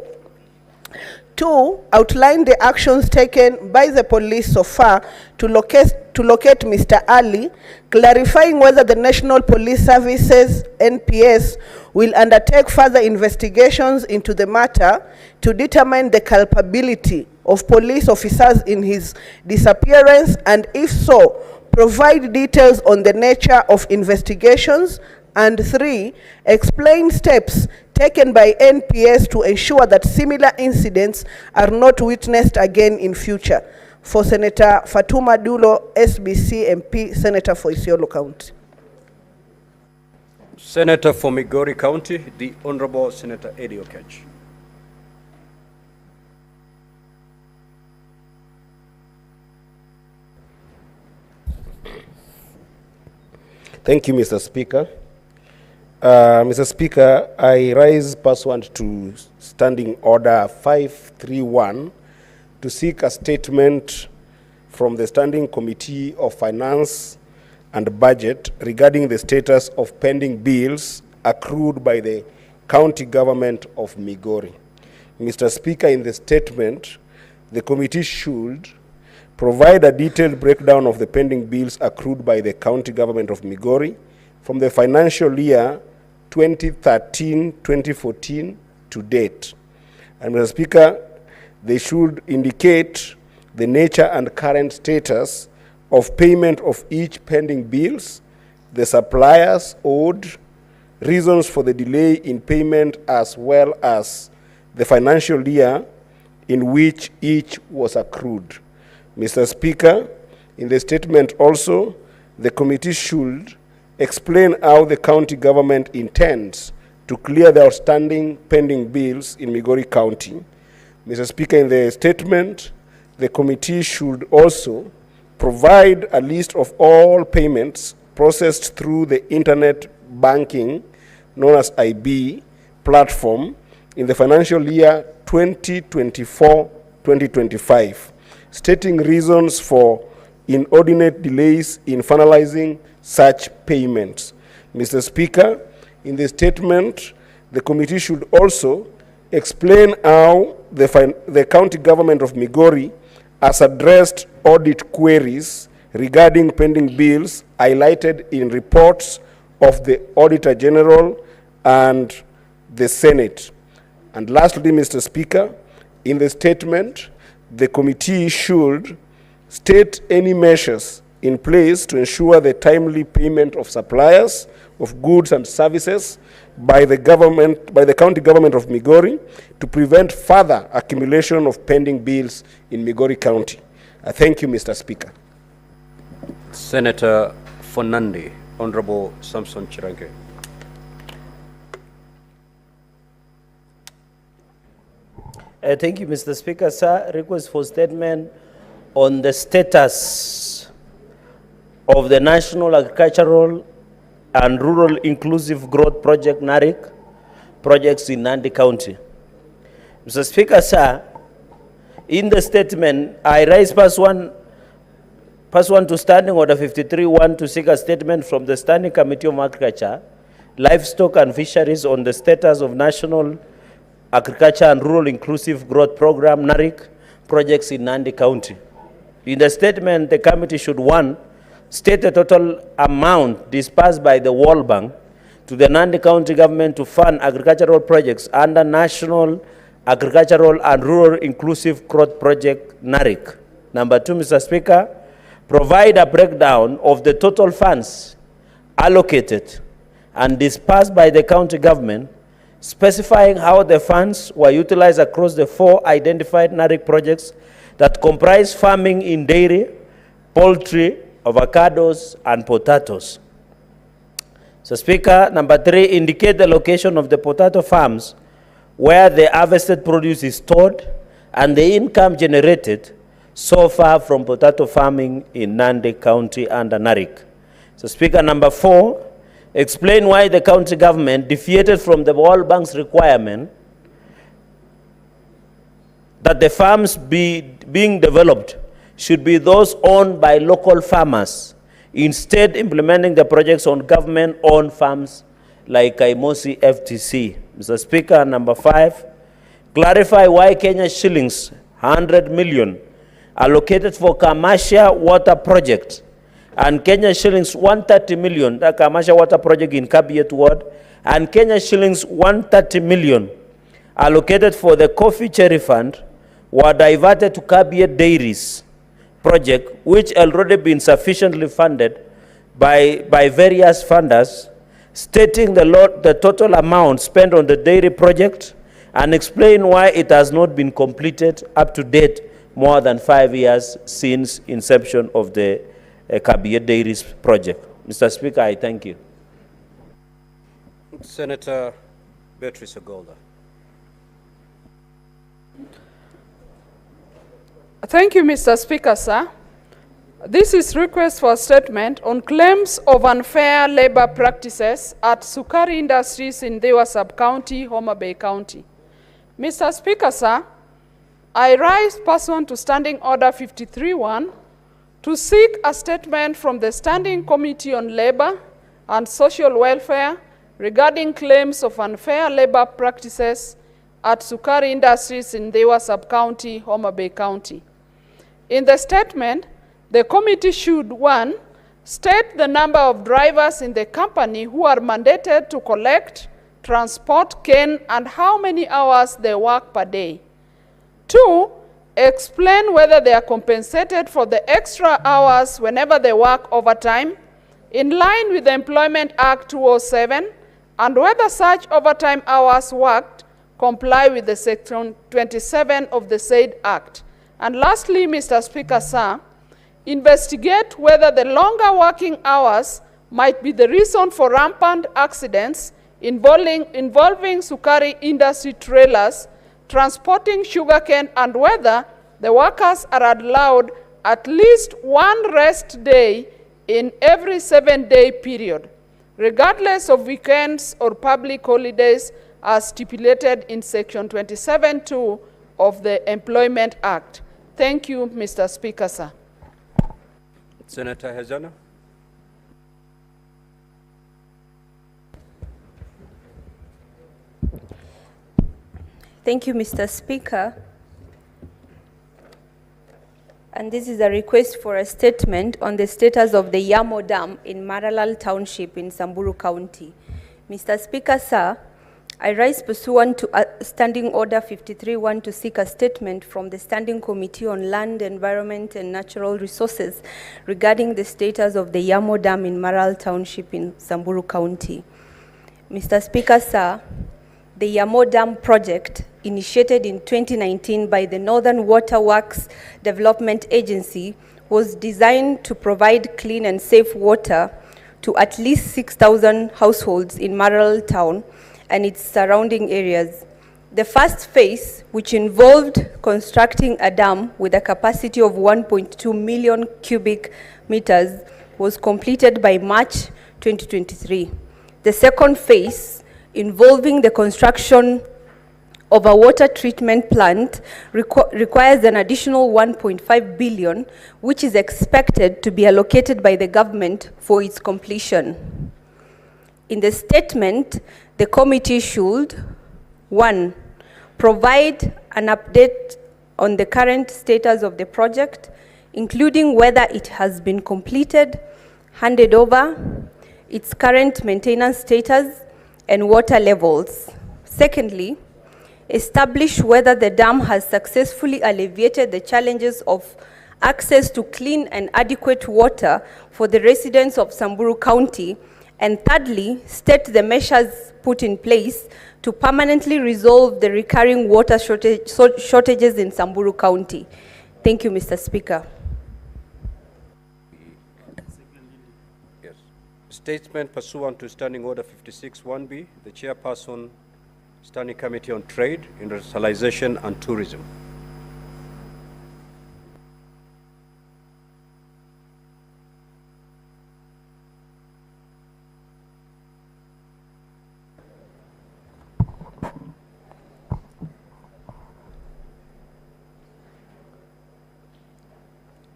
2, outline the actions taken by the police so far to locate Mr. Ali, clarifying whether the National Police Services, NPS, will undertake further investigations into the matter to determine the culpability of police officers in his disappearance, and if so, provide details on the nature of investigations. And 3, explain steps taken by NPS to ensure that similar incidents are not witnessed again in future. For Senator Fatuma Dulo, SBC MP, Senator for Isiolo County. Senator for Migori County, the Honorable Senator Eddie Okech. Thank you, Mr. Speaker. Mr. Speaker, I rise pursuant to Standing Order 531 to seek a statement from the Standing Committee of Finance and Budget regarding the status of pending bills accrued by the County Government of Migori. Mr. Speaker, in the statement, the committee should provide a detailed breakdown of the pending bills accrued by the County Government of Migori from the financial year 2013-2014 to date. And Mr. Speaker, they should indicate the nature and current status of payment of each pending bills, the suppliers owed, reasons for the delay in payment, as well as the financial year in which each was accrued. Mr. Speaker, in the statement also, the committee should explain how the county government intends to clear the outstanding pending bills in Migori County. Mr. Speaker, in the statement, the committee should also provide a list of all payments processed through the internet banking, known as IB, platform in the financial year 2024-2025, stating reasons for inordinate delays in finalizing such payments. Mr. Speaker, in the statement, the committee should also explain how the county government of Migori has addressed audit queries regarding pending bills highlighted in reports of the Auditor General and the Senate. And lastly, Mr. Speaker, in the statement, the committee should state any measures in place to ensure the timely payment of suppliers of goods and services by the county government of Migori to prevent further accumulation of pending bills in Migori County. Thank you, Mr. Speaker. Senator for Nandi, Honorable Samson Chirange. Thank you, Mr. Speaker. Sir, request for statement on the status of the National Agricultural and Rural Inclusive Growth Project, NARIC, projects in Nandi County. Mr. Speaker, sir, in the statement, I raise pursuant to Standing Order 53-1 to seek a statement from the Standing Committee of Agriculture, Livestock and Fisheries on the status of National Agriculture and Rural Inclusive Growth Program, NARIC, projects in Nandi County. In the statement, the committee should, 1, state the total amount disbursed by the World Bank to the Nandi County government to fund agricultural projects under National Agricultural and Rural Inclusive Growth Project, NARIC. Number 2, Mr. Speaker, provide a breakdown of the total funds allocated and disbursed by the county government, specifying how the funds were utilized across the 4 identified NARIC projects that comprise farming in dairy, poultry, avocados, and potatoes. So, Speaker, number 3, indicate the location of the potato farms where the harvested produce is stored and the income generated so far from potato farming in Nandi County under NARIC. So, Speaker, number 4, explain why the county government deviated from the World Bank's requirement that the farms being developed should be those owned by local farmers, instead implementing the projects on government-owned farms like Kaimosi FTC. Mr. Speaker, number 5, clarify why Kenya shillings 100 million allocated for commercial water project and Kenya shillings 130 million, the commercial water project in Kabiet ward, and Kenya shillings 130 million allocated for the coffee cherry fund were diverted to Kabiet Dairies project, which already been sufficiently funded by various funders, stating the total amount spent on the dairy project and explain why it has not been completed up to date more than 5 years since inception of the Kabiet Dairies project. Mr. Speaker, I thank you. Senator Beatrice Ogolda. Thank you, Mr. Speaker, sir. This is request for a statement on claims of unfair labor practices at Sukari Industries in Dewa Sub-County, Homa Bay County. Mr. Speaker, sir, I rise pursuant to Standing Order 53-1 to seek a statement from the Standing Committee on Labor and Social Welfare regarding claims of unfair labor practices at Sukari Industries in Dewa Sub-County, Homa Bay County. In the statement, the committee should, 1, state the number of drivers in the company who are mandated to collect, transport, cane, and how many hours they work per day. 2, explain whether they are compensated for the extra hours whenever they work overtime, in line with the Employment Act 2007, and whether such overtime hours worked comply with the Section 27 of the said Act. And lastly, Mr. Speaker, sir, investigate whether the longer working hours might be the reason for rampant accidents involving Sukari industry trailers transporting sugarcane, and whether the workers are allowed at least one rest day in every 7-day period, regardless of weekends or public holidays as stipulated in Section 27(2) of the Employment Act. Thank you, Mr. Speaker, sir. Senator Hezana. Thank you, Mr. Speaker. And this is a request for a statement on the status of the Yamo Dam in Maralal Township in Samburu County. Mr. Speaker, sir, I rise pursuant to Standing Order 53-1 to seek a statement from the Standing Committee on Land, Environment and Natural Resources regarding the status of the Yamo Dam in Maralal Township in Samburu County. Mr. Speaker, sir, the Yamo Dam project, initiated in 2019 by the Northern Water Works Development Agency, was designed to provide clean and safe water to at least 6,000 households in Maralal town and its surrounding areas. The first phase, which involved constructing a dam with a capacity of 1.2 million cubic meters, was completed by March 2023. The second phase, involving the construction of a water treatment plant, requires an additional 1.5 billion, which is expected to be allocated by the government for its completion. In the statement, the committee should, 1, provide an update on the current status of the project, including whether it has been completed, handed over, its current maintenance status, and water levels. Secondly, establish whether the dam has successfully alleviated the challenges of access to clean and adequate water for the residents of Samburu County. And thirdly, state the measures put in place to permanently resolve the recurring water shortages in Samburu County. Thank you, Mr. Speaker. Yes. Statement pursuant to Standing Order 56-1B, the Chairperson, Standing Committee on Trade, Industrialization and Tourism.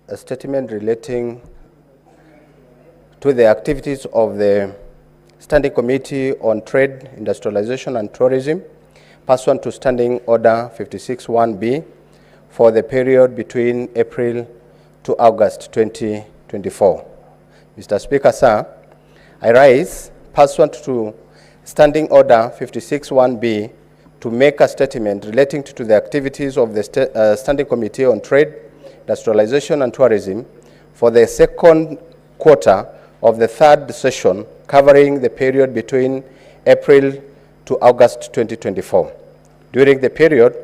A statement relating to the activities of the Standing Committee on Trade, Industrialization and Tourism pursuant to Standing Order 56-1B for the period between April to August 2024. Mr. Speaker, sir, I rise pursuant to Standing Order 56-1B to make a statement relating to the activities of the Standing Committee on Trade, Industrialization and Tourism for the second quarter of the third session covering the period between April to August 2024. During the period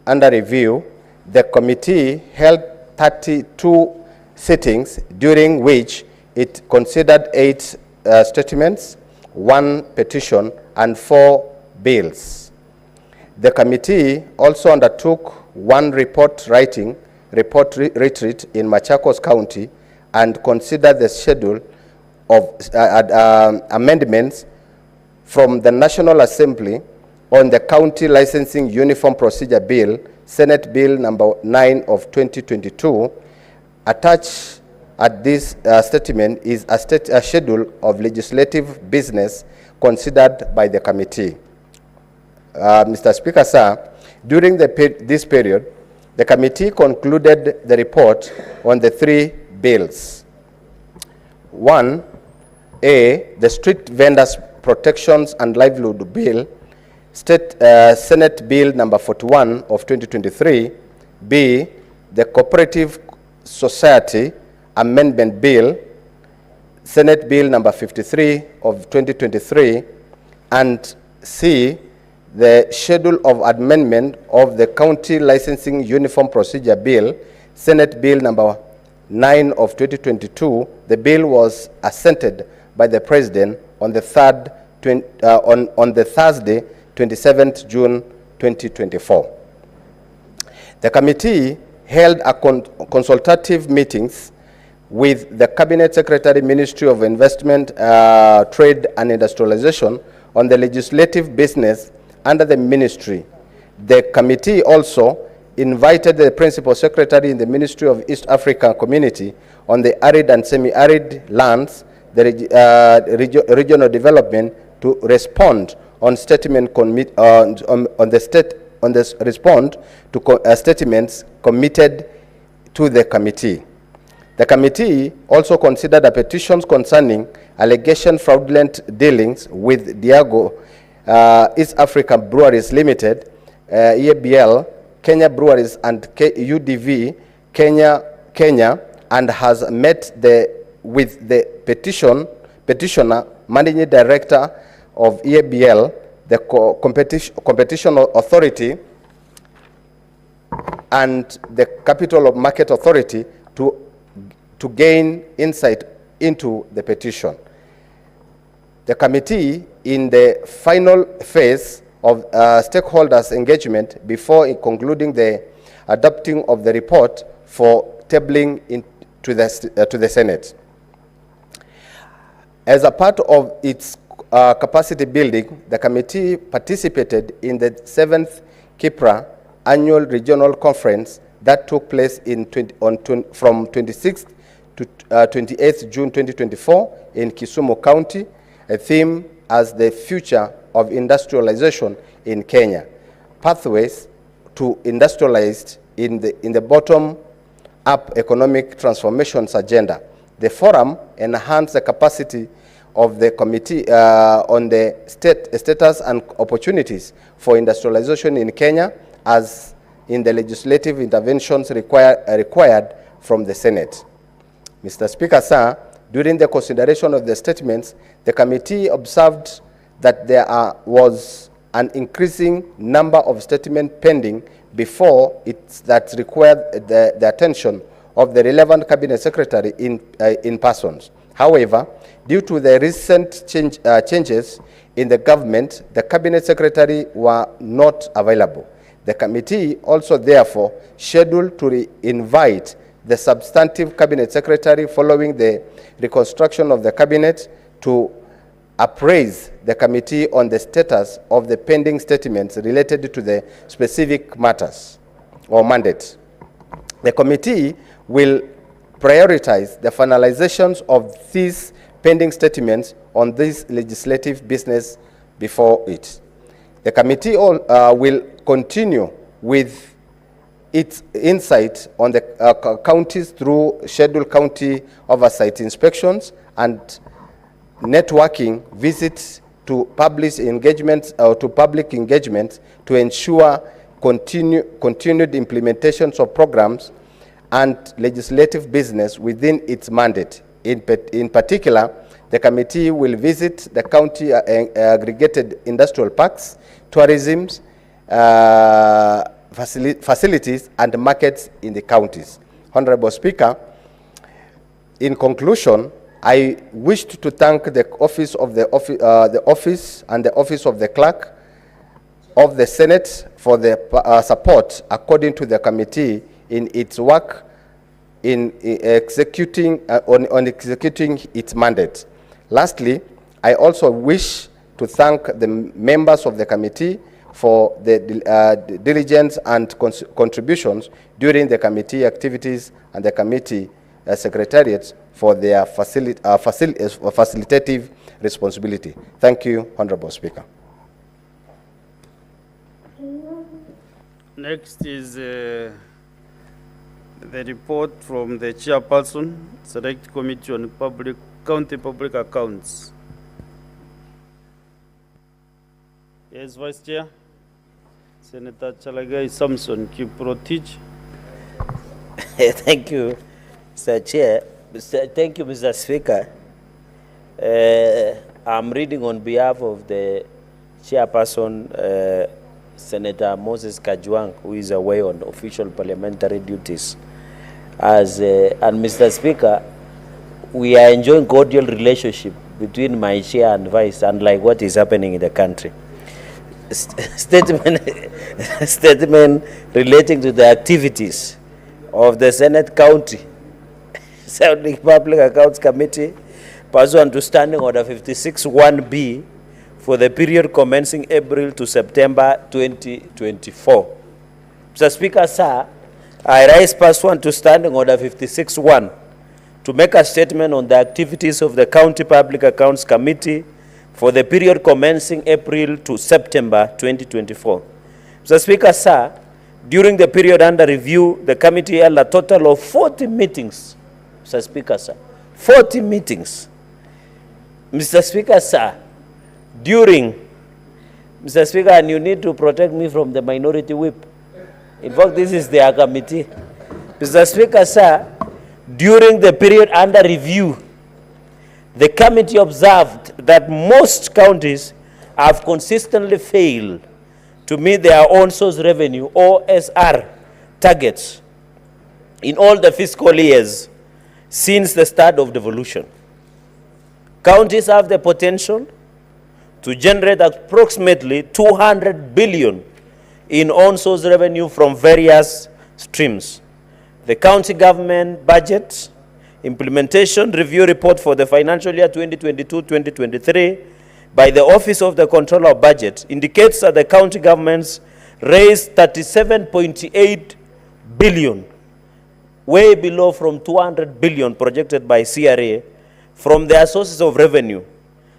under review, the committee held 32 sittings during which it considered 8 statements, 1 petition, and 4 bills. The committee also undertook 1 report retreat in Machakos County and considered the schedule of amendments from the National Assembly on the County Licensing Uniform Procedure Bill, Senate Bill number 9 of 2022. Attached at this statement is a schedule of legislative business considered by the committee. Mr. Speaker, sir, during this period, the committee concluded the report on the 3 bills. 1A, the Street Vendors Protections and Livelihood Bill, Senate Bill number 41 of 2023. B, the Cooperative Society Amendment Bill, Senate Bill number 53 of 2023. And C, the Schedule of Amendment of the County Licensing Uniform Procedure Bill, Senate Bill number 9 of 2022. The bill was assented by the President on the Thursday, 27th June 2024. The committee held a consultative meetings with the Cabinet Secretary, Ministry of Investment, Trade and Industrialization on the legislative business under the ministry. The committee also invited the Principal Secretary in the Ministry of East African Community on the arid and semi-arid lands, the regional development, to respond on statements committed to the committee. The committee also considered a petition concerning allegation fraudulent dealings with Diageo East African Breweries Limited, EABL, Kenya Breweries and UDV, Kenya, and has met with the petitioner, Managing Director of EABL, the Competition Authority, and the Capital Market Authority to gain insight into the petition. The committee, in the final phase of stakeholders' engagement before concluding the adopting of the report for tabling to the Senate. As a part of its capacity building, the committee participated in the 7th KIPRA Annual Regional Conference that took place from 26th to 28th June 2024 in Kisumu County, a theme as the future of industrialization in Kenya, pathways to industrialized in the bottom-up economic transformations agenda. The forum enhanced the capacity of the committee on the status and opportunities for industrialization in Kenya, as in the legislative interventions required from the Senate. Mr. Speaker, sir, during the consideration of the statements, the committee observed that there was an increasing number of statements pending before that required the attention of the relevant cabinet secretary in persons. However, due to the recent changes in the government, the cabinet secretary were not available. The committee also therefore scheduled to invite the substantive cabinet secretary following the reconstruction of the cabinet to appraise the committee on the status of the pending statements related to the specific matters or mandate. The committee will prioritize the finalizations of these pending statements on this legislative business before it. The committee will continue with its insight on the counties through scheduled county oversight inspections and networking visits to public engagement to ensure continued implementations of programs and legislative business within its mandate. In particular, the committee will visit the county aggregated industrial parks, tourism facilities and markets in the counties. Honorable Speaker, in conclusion, I wished to thank the office of the office and the office of the clerk of the Senate for the support according to the committee in its work in executing its mandate. Lastly, I also wish to thank the members of the committee for the diligence and contributions during the committee activities and the committee secretariats for their facilitative responsibility. Thank you, Honorable Speaker. Next is the report from the Chairperson, Select Committee on County Public Accounts. Yes, Vice Chair. Senator Chalagai Samson Kiprotich. Thank you, Mr. Chair. Thank you, Mr. Speaker. I'm reading on behalf of the Chairperson, Senator Moses Kajwang, who is away on official parliamentary duties. And Mr. Speaker, we are enjoying cordial relationship between my chair and vice, unlike what is happening in the country. Statement relating to the activities of the Senate County Sounding Public Accounts Committee pursuant to Standing Order 56-1B for the period commencing April to September 2024. Mr. Speaker, sir, I rise pursuant to Standing Order 56-1 to make a statement on the activities of the County Public Accounts Committee for the period commencing April to September 2024. Mr. Speaker, sir, during the period under review, the committee held a total of 40 meetings. Mr. Speaker, sir, 40 meetings. Mr. Speaker, sir, Mr. Speaker, and you need to protect me from the minority whip. In fact, this is their committee. Mr. Speaker, sir, during the period under review, the committee observed that most counties have consistently failed to meet their own source revenue OSR targets in all the fiscal years since the start of devolution. Counties have the potential to generate approximately 200 billion in own source revenue from various streams. The county government budget implementation review report for the financial year 2022-2023 by the Office of the Controller of Budget indicates that the county governments raised 37.8 billion, way below from 200 billion projected by CRA from their sources of revenue,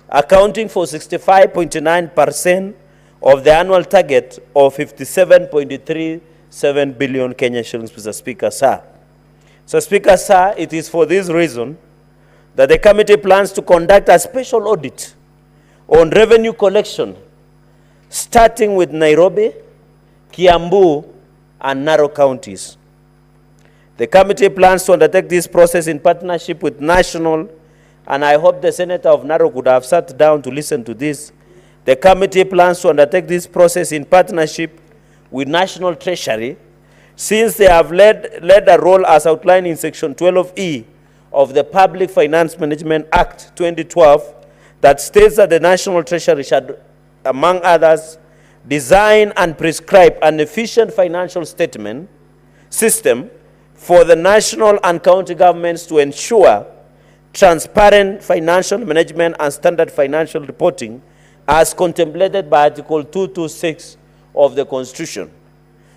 accounting for 65.9% of the annual target of 57.37 billion Kenyan shillings, Mr. Speaker, sir. So, Speaker, sir, it is for this reason that the committee plans to conduct a special audit on revenue collection, starting with Nairobi, Kiambu, and Narok counties. The committee plans to undertake this process in partnership with national, and I hope the Senator of Narok would have sat down to listen to this. The committee plans to undertake this process in partnership with National Treasury, since they have led a role as outlined in Section 12E of the Public Finance Management Act 2012 that states that the National Treasury should, among others, design and prescribe an efficient financial statement system for the national and county governments to ensure transparent financial management and standard financial reporting as contemplated by Article 226 of the Constitution.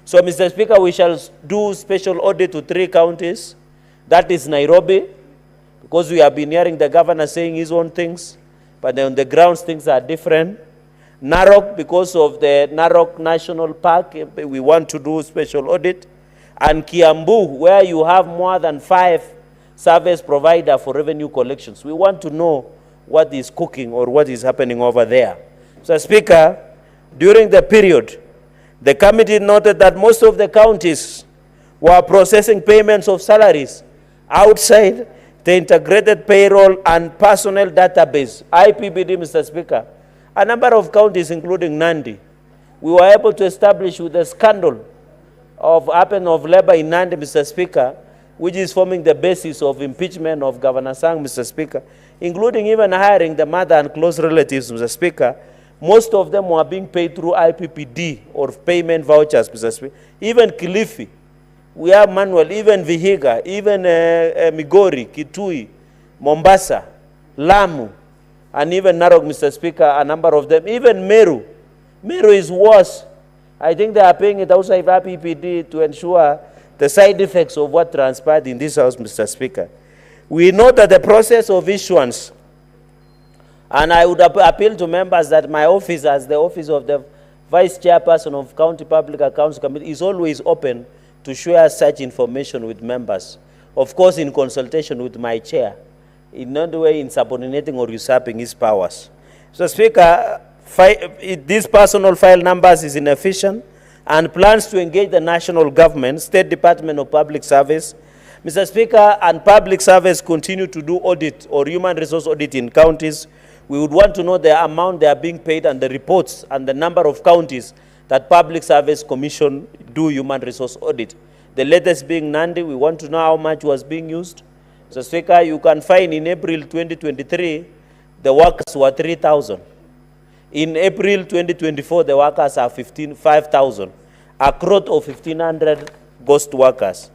So, Mr. Speaker, we shall do special audit to 3 counties. That is Nairobi, because we have been hearing the governor saying his own things, but on the grounds things are different. Narok, because of the Narok National Park, we want to do special audit. And Kiambu, where you have more than 5 service providers for revenue collections. We want to know what is cooking or what is happening over there. So, Speaker, during the period, the committee noted that most of the counties were processing payments of salaries outside the integrated payroll and personnel database, IPBD, Mr. Speaker. A number of counties, including Nandi, we were able to establish with the scandal of labor in Nandi, Mr. Speaker, which is forming the basis of impeachment of Governor Sang, Mr. Speaker, including even hiring the mother and close relatives, Mr. Speaker. Most of them were being paid through IPPD or payment vouchers, Mr. Speaker. Even Kilifi, we have Manuel, even Vihiga, even Migori, Kitui, Mombasa, Lamu, and even Narok, Mr. Speaker, a number of them. Even Meru. Meru is worse. I think they are paying it outside IPPD to ensure the side effects of what transpired in this house, Mr. Speaker. We know that the process of issuance, and I would appeal to members that my office, as the office of the Vice Chairperson of County Public Accounts Committee, is always open to share such information with members. Of course, in consultation with my chair, in no way insubordinating or usurping his powers. So, Speaker, this personal file numbers is inefficient and plans to engage the national government, State Department of Public Service, Mr. Speaker, and public service continue to do audit or human resource audit in counties. We would want to know the amount they are being paid and the reports and the number of counties that Public Service Commission do human resource audit. The latest being Nandi, we want to know how much was being used. So, Speaker, you can find in April 2023, the workers were 3,000. In April 2024, the workers are 5,000, a growth of 1,500 ghost workers.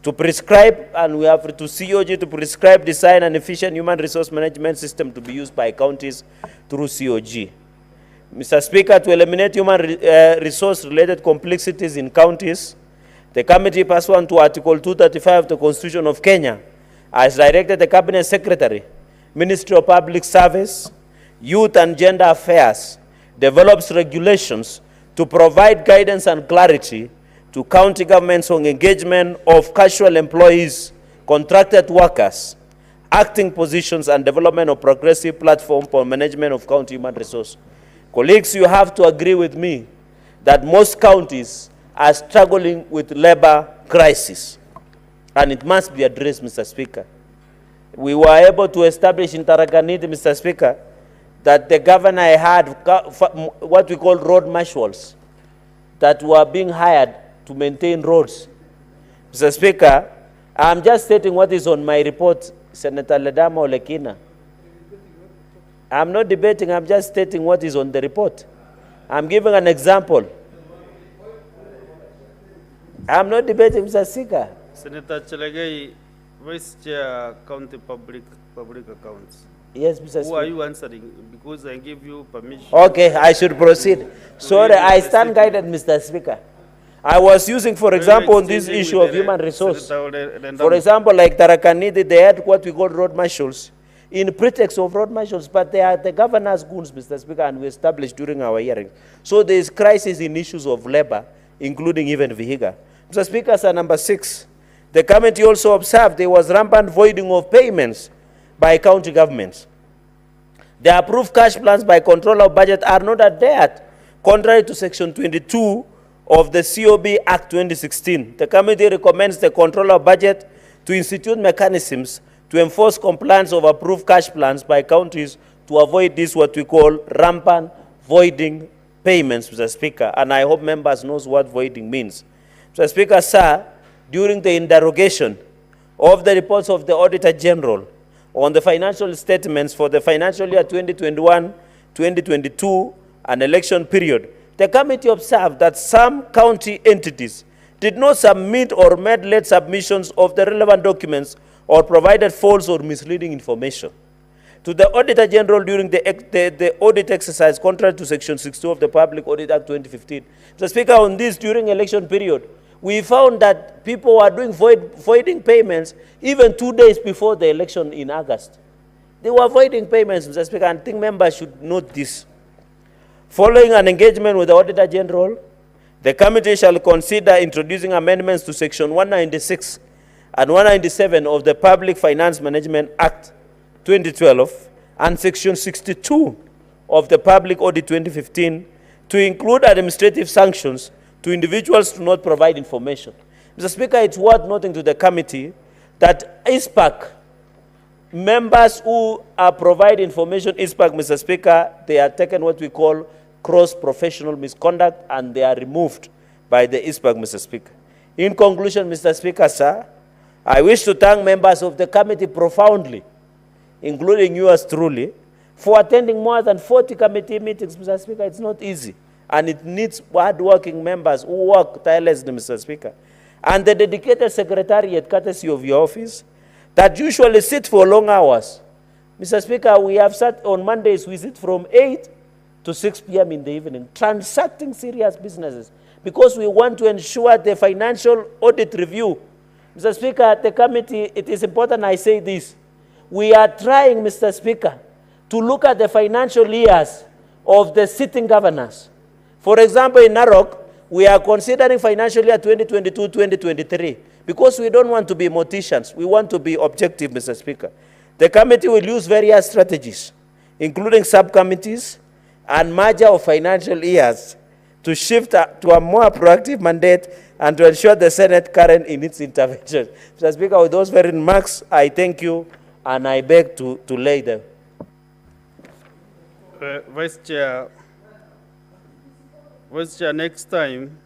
To prescribe, and we have to COG to prescribe, design an efficient human resource management system to be used by counties through COG. Mr. Speaker, to eliminate human resource-related complexities in counties, the committee pursuant to Article 235 of the Constitution of Kenya has directed the Cabinet Secretary, Ministry of Public Service, Youth and Gender Affairs, develops regulations to provide guidance and clarity to county governments on engagement of casual employees, contracted workers, acting positions, and development of progressive platform for management of county human resource. Colleagues, you have to agree with me that most counties are struggling with labor crisis, and it must be addressed, Mr. Speaker. We were able to establish in Tarakaniti, Mr. Speaker, that the governor had what we call road marshals that were being hired to maintain roads. Mr. Speaker, I'm just stating what is on my report, Senator Ledama Olekina. I'm not debating, I'm just stating what is on the report. I'm giving an example. I'm not debating, Mr. Speaker. Senator Chelagai, Vice Chair, County Public Accounts. Yes, Mr. Speaker. Who are you answering? Because I give you permission. Okay, I should proceed. Sorry, I stand guided, Mr. Speaker. I was using, for example, on this issue of human resource. For example, like Tarakaniti, they had what we call road marshals in pretext of road marshals, but they are the governor's goons, Mr. Speaker, and we established during our hearing. So there is crisis in issues of labor, including even Vihiga. Mr. Speaker, sir, number 6, the committee also observed there was rampant voiding of payments by county governments. The approved cash plans by control of budget are not adhered, contrary to Section 22 of the COB Act 2016. The committee recommends the control of budget to institute mechanisms to enforce compliance of approved cash plans by counties to avoid this what we call rampant voiding payments, Mr. Speaker. And I hope members knows what voiding means. Mr. Speaker, sir, during the interrogation of the reports of the Auditor General on the financial statements for the financial year 2021-2022 and election period, the committee observed that some county entities did not submit or made late submissions of the relevant documents or provided false or misleading information to the Auditor General during the audit exercise, contrary to Section 62 of the Public Audit Act 2015. Mr. Speaker, on this, during election period, we found that people were doing voiding payments even 2 days before the election in August. They were voiding payments, Mr. Speaker, and I think members should note this. Following an engagement with the Auditor General, the committee shall consider introducing amendments to Section 196 and 197 of the Public Finance Management Act 2012 and Section 62 of the Public Audit 2015 to include administrative sanctions to individuals to not provide information. Mr. Speaker, it's worth noting to the committee that ISPAC members who are provide information, ISPAC, Mr. Speaker, they are taken what we call cross-professional misconduct and they are removed by the ISPAC, Mr. Speaker. In conclusion, Mr. Speaker, sir, I wish to thank members of the committee profoundly, including yours truly, for attending more than 40 committee meetings, Mr. Speaker. It's not easy. And it needs hard-working members who work tirelessly, Mr. Speaker. And the dedicated secretariat, courtesy of your office, that usually sit for long hours. Mr. Speaker, we have sat on Mondays, we sit from 8 to 6 p.m. in the evening, transacting serious businesses, because we want to ensure the financial audit review. Mr. Speaker, the committee, it is important I say this. We are trying, Mr. Speaker, to look at the financial years of the sitting governors. For example, in Narok, we are considering financial year 2022-2023 because we don't want to be morticians. We want to be objective, Mr. Speaker. The committee will use various strategies, including subcommittees and merger of financial years to shift to a more proactive mandate and to ensure the Senate current in its intervention. Mr. Speaker, with those very remarks, I thank you and I beg to lay them. Vice Chair, next time,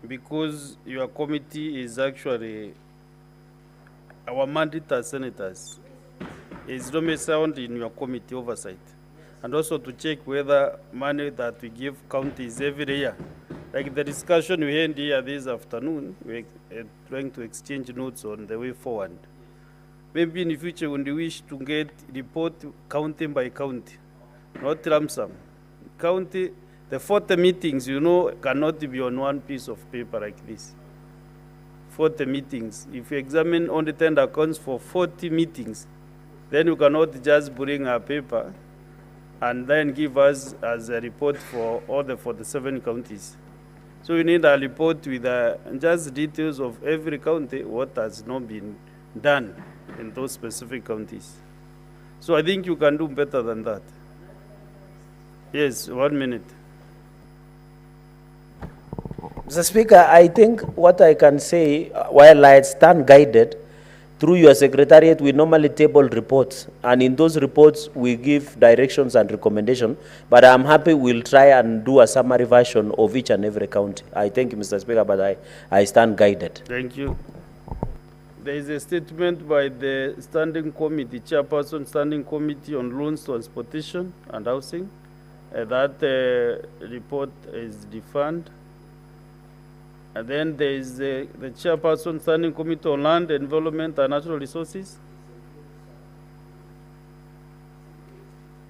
because your committee is actually our mandate as senators, is domiciled in your committee oversight, and also to check whether money that we give counties every year, like the discussion we had here this afternoon, we're trying to exchange notes on the way forward. Maybe in the future when we wish to get report county by county, not lump sum. County, the 40 meetings, you know, cannot be on one piece of paper like this. 40 meetings. If you examine only 10 accounts for 40 meetings, then you cannot just bring a paper and then give us as a report for all the 47 counties. So you need a report with just details of every county, what has not been done in those specific counties. So I think you can do better than that. Yes, 1 minute. Mr. Speaker, I think what I can say, while I stand guided, through your secretariat, we normally table reports. And in those reports, we give directions and recommendations. But I'm happy we'll try and do a summary version of each and every county. I thank you, Mr. Speaker, but I stand guided. Thank you. There is a statement by the Standing Committee, Chairperson Standing Committee on Loans, Transportation and Housing. That report is defunct. And then there is the Chairperson Standing Committee on Land, Environment and Natural Resources.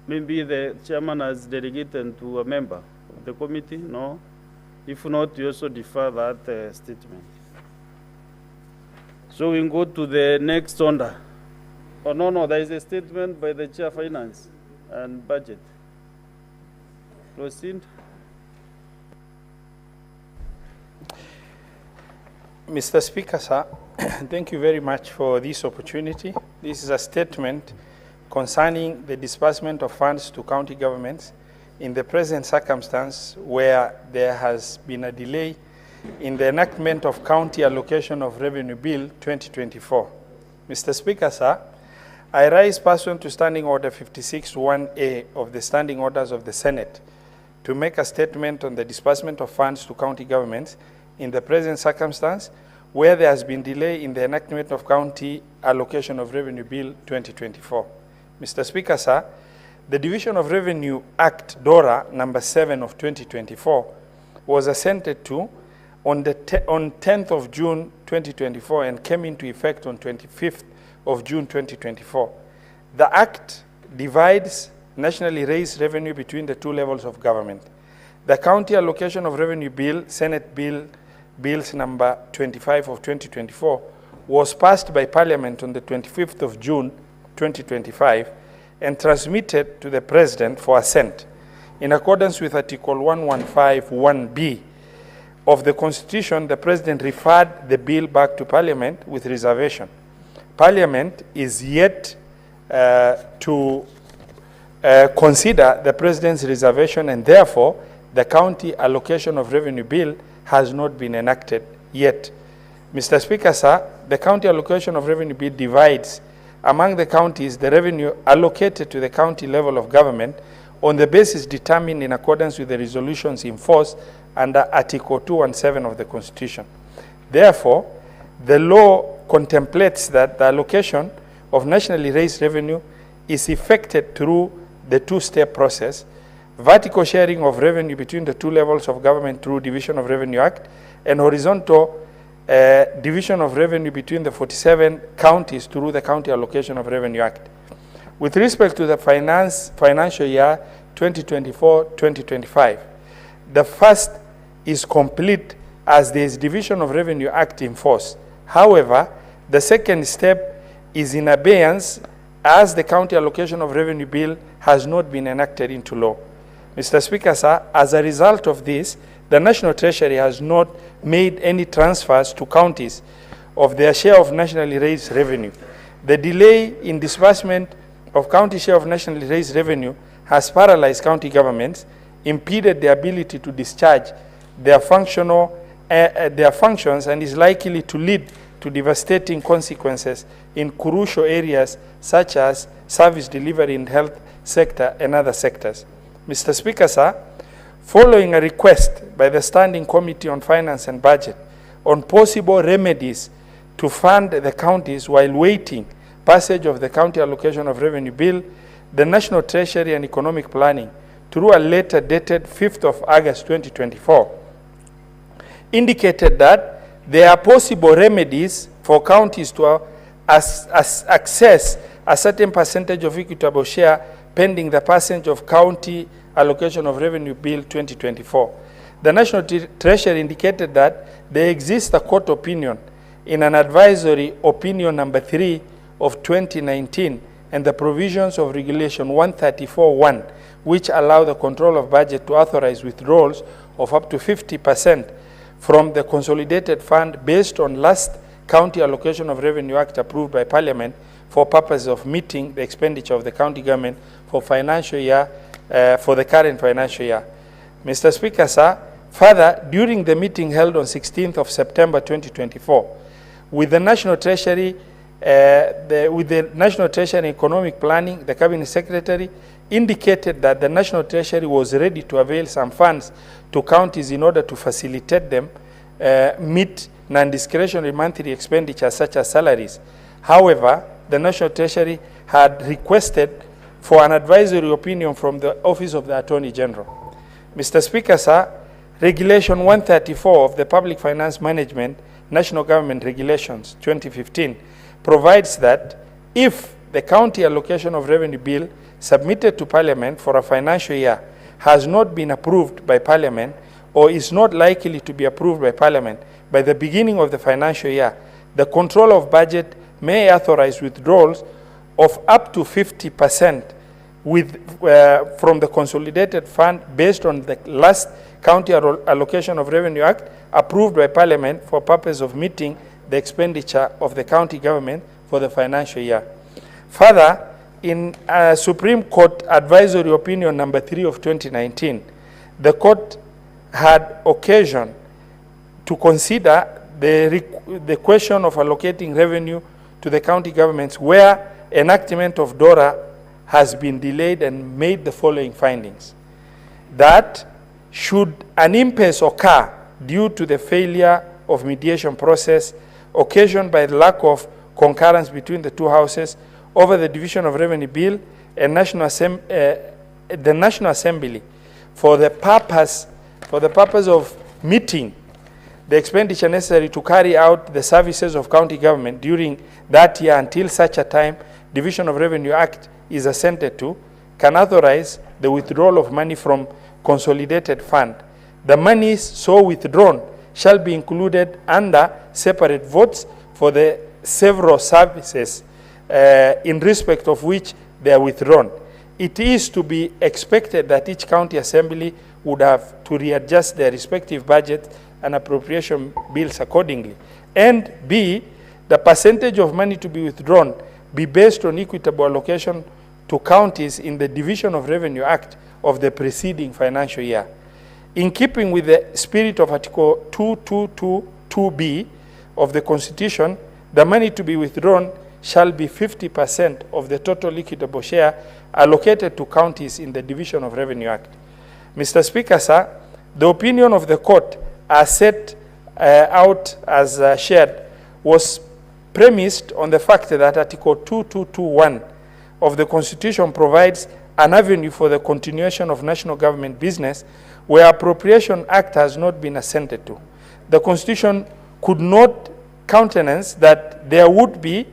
Maybe the chairman has delegated to a member of the committee, no? If not, you also defer that statement. So we go to the next order. Oh, no, there is a statement by the Chair Finance and Budget. Proceed. Mr. Speaker, sir, thank you very much for this opportunity. This is a statement concerning the disbursement of funds to county governments in the present circumstance where there has been a delay in the enactment of County Allocation of Revenue Bill 2024. Mr. Speaker, sir, I rise pursuant to Standing Order 56-1A of the Standing Orders of the Senate to make a statement on the disbursement of funds to county governments in the present circumstance where there has been delay in the enactment of County Allocation of Revenue Bill 2024. Mr. Speaker, sir, the Division of Revenue Act, DORA, number 7 of 2024, was assented to on 10th of June 2024 and came into effect on 25th of June 2024. The Act divides nationally raised revenue between the two levels of government. The County Allocation of Revenue Bill, Senate Bills number 25 of 2024, was passed by Parliament on the 25th of June 2025 and transmitted to the President for assent. In accordance with Article 115(1)(b) of the Constitution, the President referred the bill back to Parliament with reservation. Parliament is yet to consider the President's reservation, and therefore the County Allocation of Revenue Bill has not been enacted yet. Mr. Speaker, sir, the County Allocation of Revenue Bill divides among the counties the revenue allocated to the county level of government on the basis determined in accordance with the resolutions in force under Article 217 of the Constitution. Therefore, the law contemplates that the allocation of nationally raised revenue is effected through the two-step process: vertical sharing of revenue between the two levels of government through Division of Revenue Act, and horizontal division of revenue between the 47 counties through the County Allocation of Revenue Act. With respect to the financial year 2024-2025, the first is complete as there is Division of Revenue Act in force. However, the second step is in abeyance as the County Allocation of Revenue Bill has not been enacted into law. Mr. Speaker, sir, as a result of this, the National Treasury has not made any transfers to counties of their share of nationally raised revenue. The delay in disbursement of county share of nationally raised revenue has paralyzed county governments, impeded their ability to discharge their functions, and is likely to lead to devastating consequences in crucial areas such as service delivery in health sector and other sectors. Mr. Speaker, sir, following a request by the Standing Committee on Finance and Budget on possible remedies to fund the counties while waiting passage of the County Allocation of Revenue Bill, the National Treasury and Economic Planning, through a letter dated 5th of August 2024, indicated that there are possible remedies for counties to access a certain percentage of equitable share pending the passage of County Allocation of Revenue Bill 2024. The National Treasury indicated that there exists a court opinion in an advisory opinion number 3 of 2019 and the provisions of Regulation 134(1), which allow the control of budget to authorize withdrawals of up to 50% from the consolidated fund based on last County Allocation of Revenue Act approved by Parliament for purposes of meeting the expenditure of the county government for financial year, for the current financial year. Mr. Speaker, sir, further, during the meeting held on 16th of September 2024, with the National Treasury, Economic Planning, the Cabinet Secretary indicated that the National Treasury was ready to avail some funds to counties in order to facilitate them meet non-discretionary monthly expenditures such as salaries. However, the National Treasury had requested for an advisory opinion from the Office of the Attorney General. Mr. Speaker, sir, Regulation 134 of the Public Finance Management National Government Regulations 2015 provides that if the County Allocation of Revenue Bill submitted to Parliament for a financial year has not been approved by Parliament or is not likely to be approved by Parliament by the beginning of the financial year, the control of budget may authorize withdrawals of up to 50% from the consolidated fund based on the last County Allocation of Revenue Act approved by Parliament for purpose of meeting the expenditure of the county government for the financial year. Further, in Supreme Court Advisory Opinion number 3 of 2019, the court had occasion to consider the question of allocating revenue to the county governments where enactment of DORA has been delayed and made the following findings: that should an impasse occur due to the failure of mediation process occasioned by the lack of concurrence between the two houses over the Division of Revenue Bill and the National Assembly for the purpose of meeting the expenditure necessary to carry out the services of county government during that year until such a time Division of Revenue Act is assented to, can authorize the withdrawal of money from consolidated fund. The monies so withdrawn shall be included under separate votes for the several services in respect of which they are withdrawn. it is to be expected that each county assembly would have to readjust their respective budget and appropriation bills accordingly. And B, the percentage of money to be withdrawn be based on equitable allocation to counties in the Division of Revenue Act of the preceding financial year. In keeping with the spirit of Article 2222B of the Constitution, the money to be withdrawn shall be 50% of the total equitable share allocated to counties in the Division of Revenue Act. Mr. Speaker, sir, the opinion of the court as set out as shared was premised on the fact that Article 2221 of the Constitution provides an avenue for the continuation of national government business where Appropriation Act has not been assented to. The Constitution could not countenance that there would be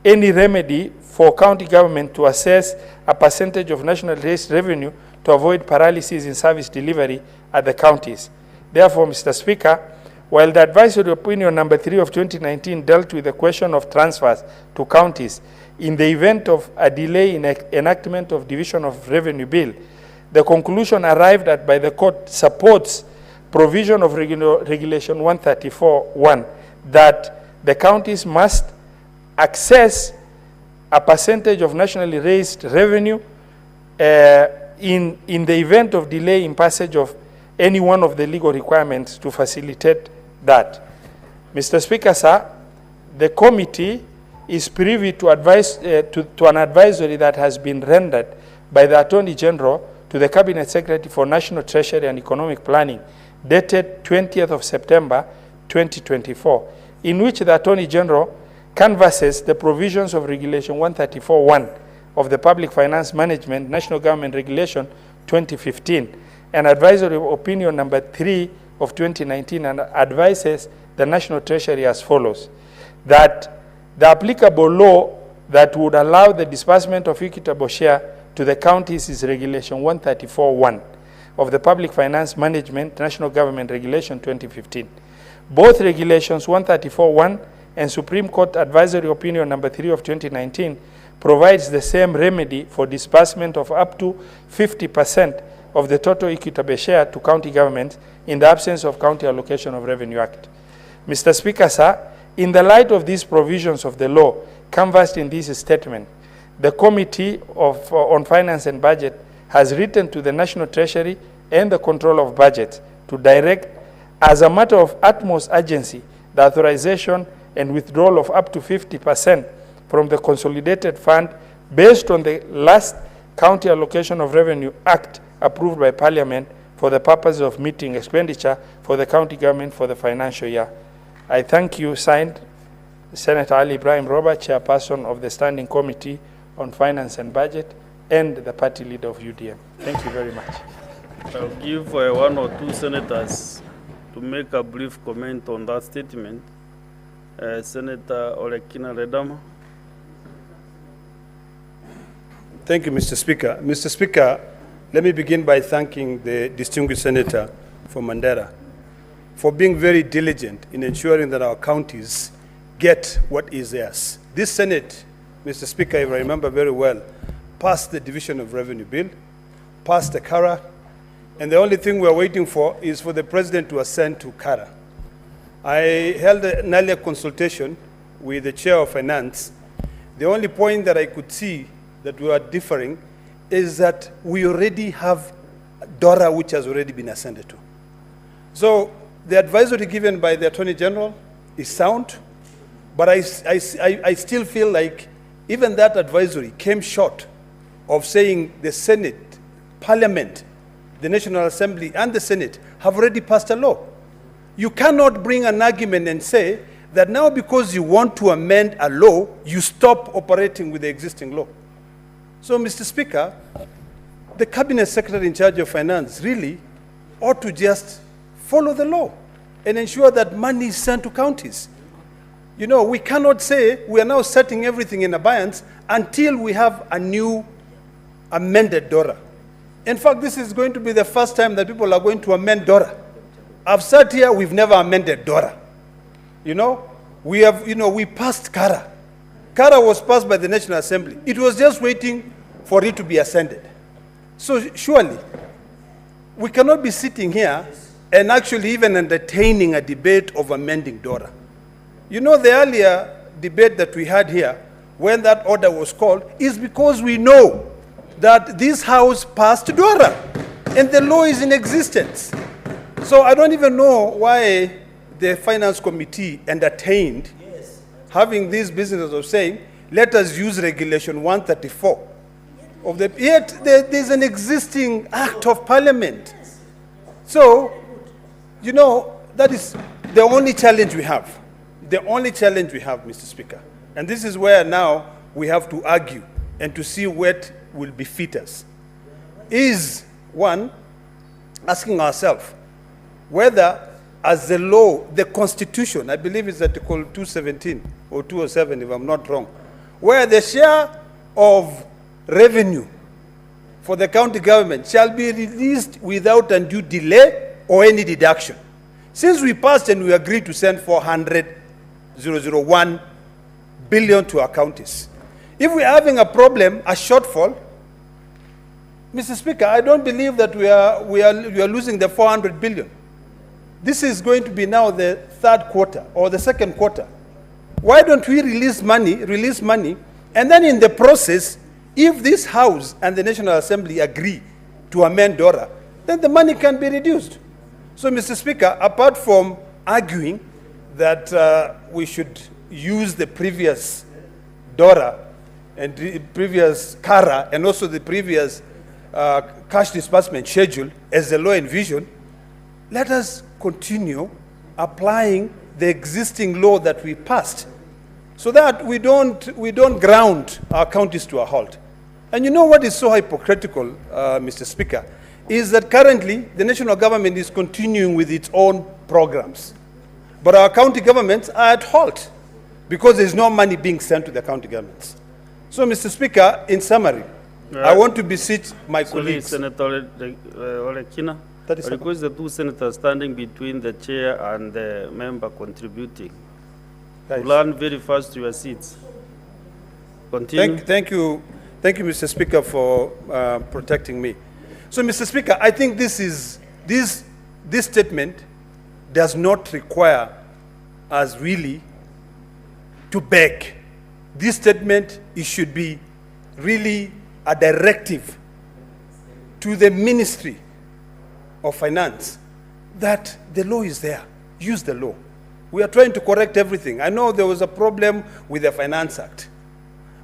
any remedy for county government to assess a percentage of national raised revenue to avoid paralysis in service delivery at the counties. Therefore, Mr. Speaker, while the advisory opinion number 3 of 2019 dealt with the question of transfers to counties in the event of a delay in enactment of Division of Revenue Bill, the conclusion arrived at by the court supports provision of Regulation 134.1 that the counties must access a percentage of nationally raised revenue in the event of delay in passage of any one of the legal requirements to facilitate that. Mr. Speaker, sir, the committee is privy to advise to an advisory that has been rendered by the Attorney General to the Cabinet Secretary for National Treasury and Economic Planning, dated 20th of September 2024, in which the Attorney General canvasses the provisions of Regulation 134.1 of the Public Finance Management National Government Regulation 2015 and Advisory Opinion number 3 of 2019, and advises the National Treasury as follows: that the applicable law that would allow the disbursement of equitable share to the counties is Regulation 134.1 of the Public Finance Management National Government Regulation 2015. Both Regulations 134.1 and Supreme Court Advisory Opinion number 3 of 2019 provides the same remedy for disbursement of up to 50% of the total equitable share to county governments in the absence of County Allocation of Revenue Act. Mr. Speaker, sir, in the light of these provisions of the law canvassed in this statement, the Committee on Finance and Budget has written to the National Treasury and the Control of Budget to direct, as a matter of utmost urgency, the authorization and withdrawal of up to 50% from the Consolidated Fund based on the last County Allocation of Revenue Act approved by Parliament for the purpose of meeting expenditure for the county government for the financial year. I thank you. Signed, Senator Ali Ibrahim Robert, Chairperson of the Standing Committee on Finance and Budget, and the party leader of UDM. Thank you very much. I'll give one or two senators to make a brief comment on that statement. Senator Olekina Redama. Thank you, Mr. Speaker. Mr. Speaker, let me begin by thanking the distinguished senator from Mandera for being very diligent in ensuring that our counties get what is theirs. This Senate, Mr. Speaker, if I remember very well, passed the Division of Revenue Bill, passed the CARA, and the only thing we're waiting for is for the President to assent to CARA. I held an earlier consultation with the Chair of Finance. The only point that I could see that we are differing is that we already have DORA which has already been assented to. So the advisory given by the Attorney General is sound, but I still feel like even that advisory came short of saying the Senate, Parliament, the National Assembly, and the Senate have already passed a law. You cannot bring an argument and say that now because you want to amend a law, you stop operating with the existing law. So, Mr. Speaker, the Cabinet Secretary in charge of Finance really ought to just follow the law and ensure that money is sent to counties. You know, we cannot say we are now setting everything in abeyance until we have a new amended DORA. In fact, this is going to be the first time that people are going to amend DORA. I've sat here, we've never amended DORA. You know, we passed CARA. CARA was passed by the National Assembly. It was just waiting for it to be ascended. So surely, we cannot be sitting here and actually even entertaining a debate of amending DORA. You know, the earlier debate that we had here, when that order was called, is because we know that this House passed DORA, and the law is in existence. So I don't even know why the Finance Committee entertained having this business of saying, let us use Regulation 134. Yet there's an existing Act of Parliament. So, you know, that is the only challenge we have. The only challenge we have, Mr. Speaker. And this is where now we have to argue and to see what will befit us. Is, one, asking ourselves whether, as the law, the Constitution, I believe it's Article 217 or 207, if I'm not wrong, where the share of revenue for the county government shall be released without undue delay or any deduction. Since we passed and we agreed to send 400,001 billion to our counties, if we're having a problem, a shortfall, Mr. Speaker, I don't believe that we are losing the 400 billion. This is going to be now the third quarter or the second quarter. Why don't we release money, and then in the process, if this House and the National Assembly agree to amend DORA, then the money can be reduced. So, Mr. Speaker, apart from arguing that we should use the previous DORA and the previous CARA and also the previous cash disbursement schedule as the law envisioned, let us continue applying the existing law that we passed so that we don't ground our counties to a halt. And you know what is so hypocritical, Mr. Speaker, is that currently the national government is continuing with its own programs. But our county governments are at halt because there's no money being sent to the county governments. So, Mr. Speaker, in summary, I want to beseech my colleagues. Senator Olekina, I request the two senators standing between the chair and the member contributing to learn very fast to your seats. Continue. Thank you, Mr. Speaker, for protecting me. So, Mr. Speaker, I think this statement does not require us really to beg. This statement, it should be really a directive to the Ministry of Finance that the law is there. Use the law. We are trying to correct everything. I know there was a problem with the Finance Act,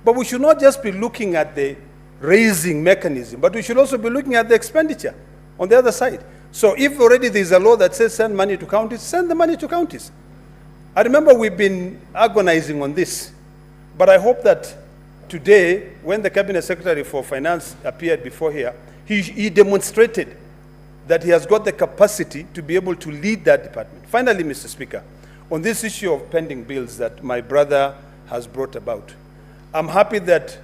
but we should not just be looking at the raising mechanism, but we should also be looking at the expenditure on the other side. So if already there is a law that says send money to counties, send the money to counties. I remember we've been agonizing on this, but I hope that today, when the Cabinet Secretary for Finance appeared before here, he demonstrated that he has got the capacity to be able to lead that department. Finally, Mr. Speaker, on this issue of pending bills that my brother has brought about, I'm happy that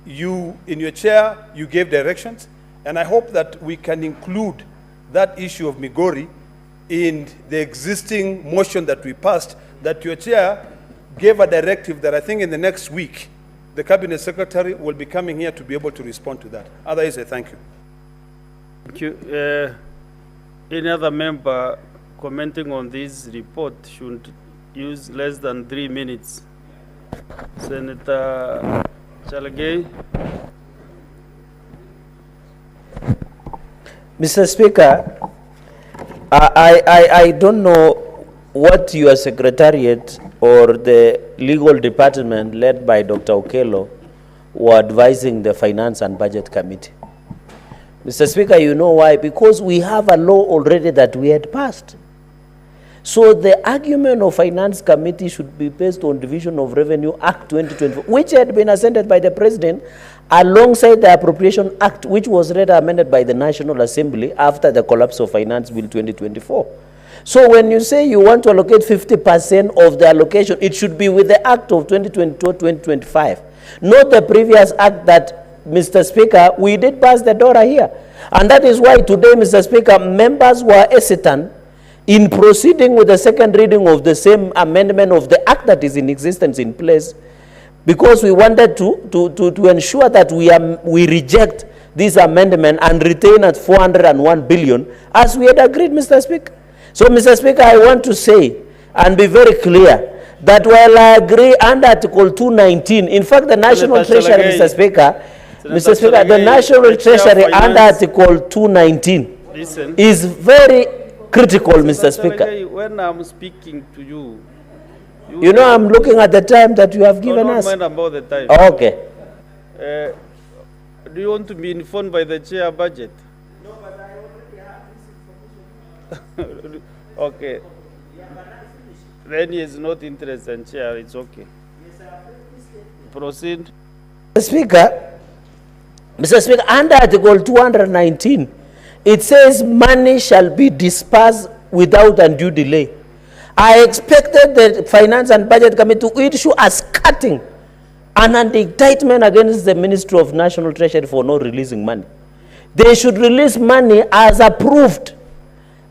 you, in your chair, you gave directions, and I hope that we can include that issue of Migori in the existing motion that we passed, that your chair gave a directive that I think in the next week, the Cabinet Secretary will be coming here to be able to respond to that. Otherwise, I thank you. Thank you. Any other member commenting on this report should use less than 3 minutes. Senator Chalagay. Mr. Speaker, I don't know what your secretariat or the legal department led by Dr. Okello were advising the Finance and Budget Committee. Mr. Speaker, you know why? Because we have a law already that we had passed. So the argument of Finance Committee should be based on Division of Revenue Act 2024, which had been assented by the President alongside the Appropriation Act, which was later amended by the National Assembly after the collapse of Finance Bill 2024. So when you say you want to allocate 50% of the allocation, it should be with the Act of 2022-2025, not the previous Act that, Mr. Speaker, we did pass the DORA here. And that is why today, Mr. Speaker, members were hesitant in proceeding with the second reading of the same amendment of the Act that is in existence in place, because we wanted to ensure that we reject this amendment and retain at 401 billion as we had agreed, Mr. Speaker. So, Mr. Speaker, I want to say and be very clear that while I agree under Article 219, in fact, the National Treasury, Mr. Speaker, the National Treasury under Article 219 is very critical, Mr. Speaker. When I'm speaking to you, you know I'm looking at the time that you have given us. Don't mind about the time. Okay. Do you want to be informed by the chair budget? No, but I already have this information. Okay. Then he is not interested in chair, it's okay. Proceed. Mr. Speaker, under Article 219, it says money shall be dispersed without undue delay. I expected the Finance and Budget Committee to issue a cutting and an indictment against the Ministry of National Treasury for not releasing money. They should release money as approved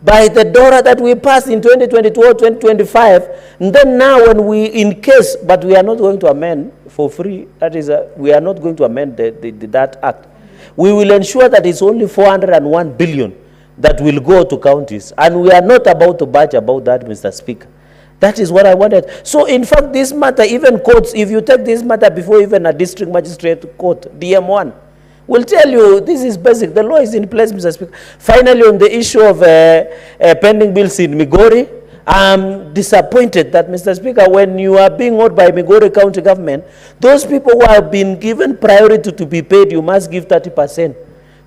by the DORA that we passed in 2022 or 2025. And then now when we, in case, but we are not going to amend for free, that is, we are not going to amend that act. We will ensure that it's only 401 billion that will go to counties. And we are not about to budge about that, Mr. Speaker. That is what I wanted. So, in fact, this matter, even courts, if you take this matter before even a district magistrate court, DM1, will tell you this is basic. The law is in place, Mr. Speaker. Finally, on the issue of pending bills in Migori, I'm disappointed that, Mr. Speaker, when you are being owed by Migori County government, those people who have been given priority to be paid, you must give 30%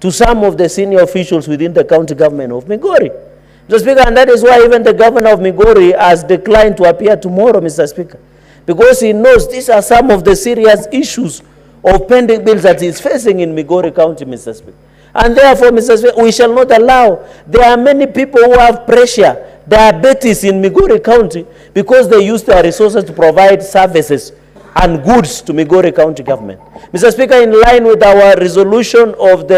to some of the senior officials within the county government of Migori. Mr. Speaker, and that is why even the governor of Migori has declined to appear tomorrow, Mr. Speaker, because he knows these are some of the serious issues of pending bills that he is facing in Migori County, Mr. Speaker. And therefore, Mr. Speaker, we shall not allow. There are many people who have pressure, diabetes in Migori County because they use their resources to provide services and goods to Migori County government. Mr. Speaker, in line with our resolution of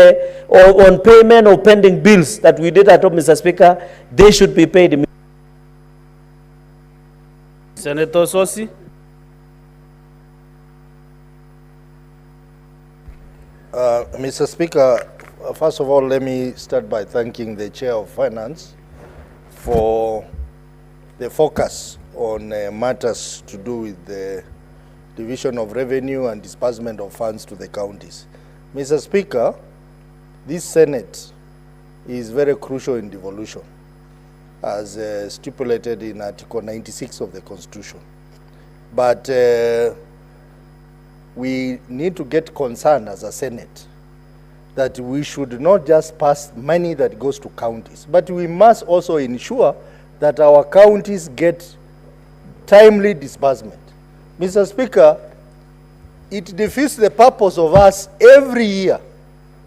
on payment of pending bills that we did at home, Mr. Speaker, they should be paid. Senator Sosi. Mr. Speaker, first of all, let me start by thanking the Chair of Finance for the focus on matters to do with the division of revenue and disbursement of funds to the counties. Mr. Speaker, this Senate is very crucial in devolution, as stipulated in Article 96 of the Constitution. But we need to get concerned as a Senate that we should not just pass money that goes to counties, but we must also ensure that our counties get timely disbursement. Mr. Speaker, it defeats the purpose of us every year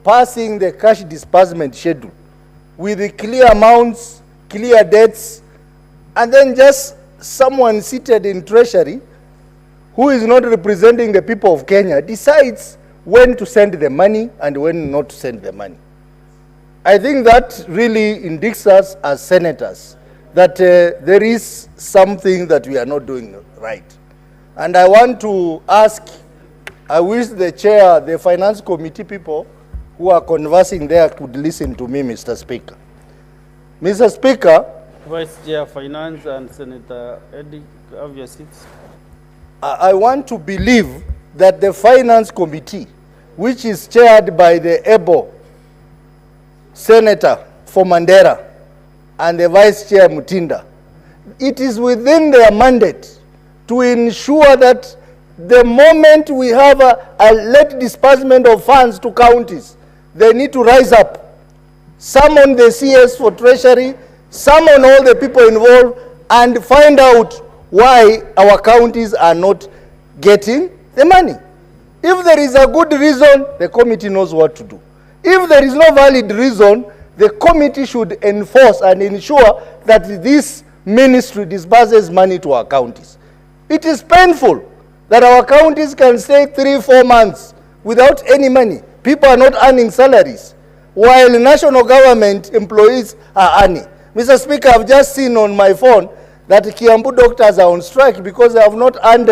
passing the cash disbursement schedule with the clear amounts, clear dates, and then just someone seated in Treasury who is not representing the people of Kenya decides when to send the money and when not to send the money. I think that really indicates us as senators that there is something that we are not doing right. And I want to ask, I wish the chair, the finance committee people who are conversing there could listen to me, Mr. Speaker. Mr. Speaker, Vice Chair Finance and Senator Eddie, have your seats. I want to believe that the Finance Committee, which is chaired by the able Senator for Mandera and the Vice Chair Mutinda, it is within their mandate to ensure that the moment we have a late disbursement of funds to counties, they need to rise up. Summon the CS for Treasury, summon all the people involved, and find out why our counties are not getting the money. If there is a good reason, the committee knows what to do. If there is no valid reason, the committee should enforce and ensure that this ministry disburses money to our counties. It is painful that our counties can stay 3-4 months without any money. People are not earning salaries, while national government employees are earning. Mr. Speaker, I've just seen on my phone that Kiambu doctors are on strike because they have not earned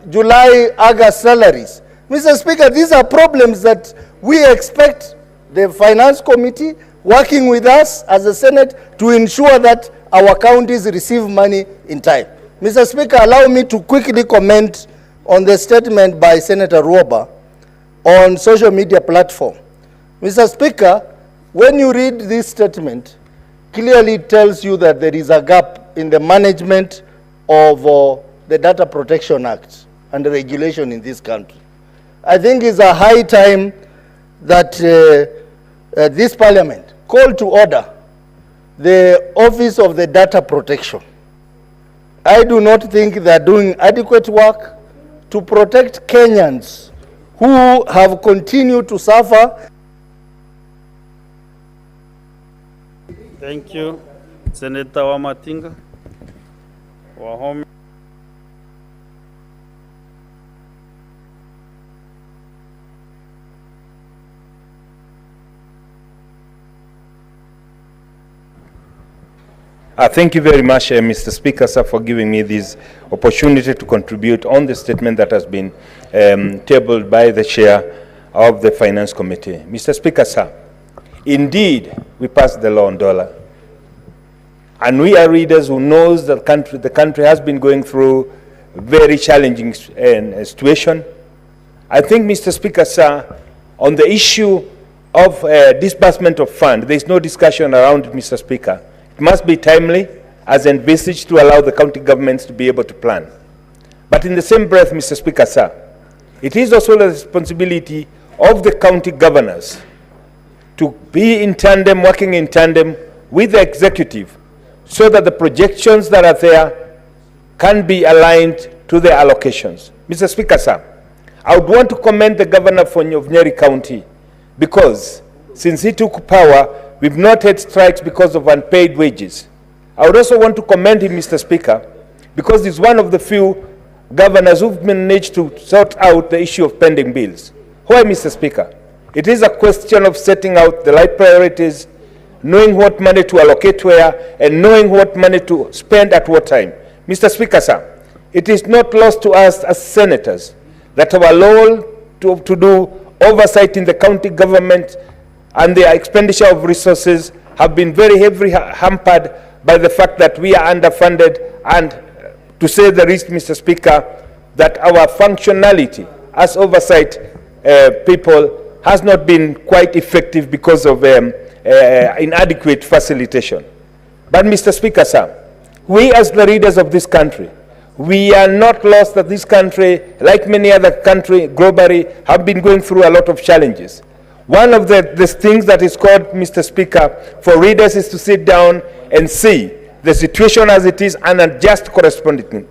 July, August salaries. Mr. Speaker, these are problems that we expect the Finance Committee working with us as a Senate to ensure that our counties receive money in time. Mr. Speaker, allow me to quickly comment on the statement by Senator Ruoba on social media platform. Mr. Speaker, when you read this statement, clearly it tells you that there is a gap in the management of the Data Protection Act and the regulation in this country. I think it's a high time that this Parliament call to order the Office of the Data Protection. I do not think they are doing adequate work to protect Kenyans who have continued to suffer. Thank you. Senator Wamatinga. Wahome. Thank you very much, Mr. Speaker, sir, for giving me this opportunity to contribute on the statement that has been tabled by the chair of the Finance Committee. Mr. Speaker, sir, indeed, we passed the law on dollar. And we are readers who knows that the country has been going through a very challenging situation. I think, Mr. Speaker, sir, on the issue of disbursement of funds, there is no discussion around it, Mr. Speaker. It must be timely, as envisaged, to allow the county governments to be able to plan. But in the same breath, Mr. Speaker, sir, it is also the responsibility of the county governors to be in tandem, working in tandem with the executive, so that the projections that are there can be aligned to the allocations. Mr. Speaker, sir, I would want to commend the governor of Nyeri County, because since he took power, we've not had strikes because of unpaid wages. I would also want to commend him, Mr. Speaker, because he's one of the few governors who've managed to sort out the issue of pending bills. Why, Mr. Speaker? It is a question of setting out the right priorities, knowing what money to allocate where, and knowing what money to spend at what time. Mr. Speaker, sir, it is not lost to us as senators that our role to do oversight in the county government and the expenditure of resources have been very heavily hampered by the fact that we are underfunded, and to say the least, Mr. Speaker, that our functionality as oversight people has not been quite effective because of inadequate facilitation. But, Mr. Speaker, sir, we as the leaders of this country, we are not lost that this country, like many other countries globally, have been going through a lot of challenges. One of the things that is called, Mr. Speaker, for readers is to sit down and see the situation as it is and adjust correspondingly.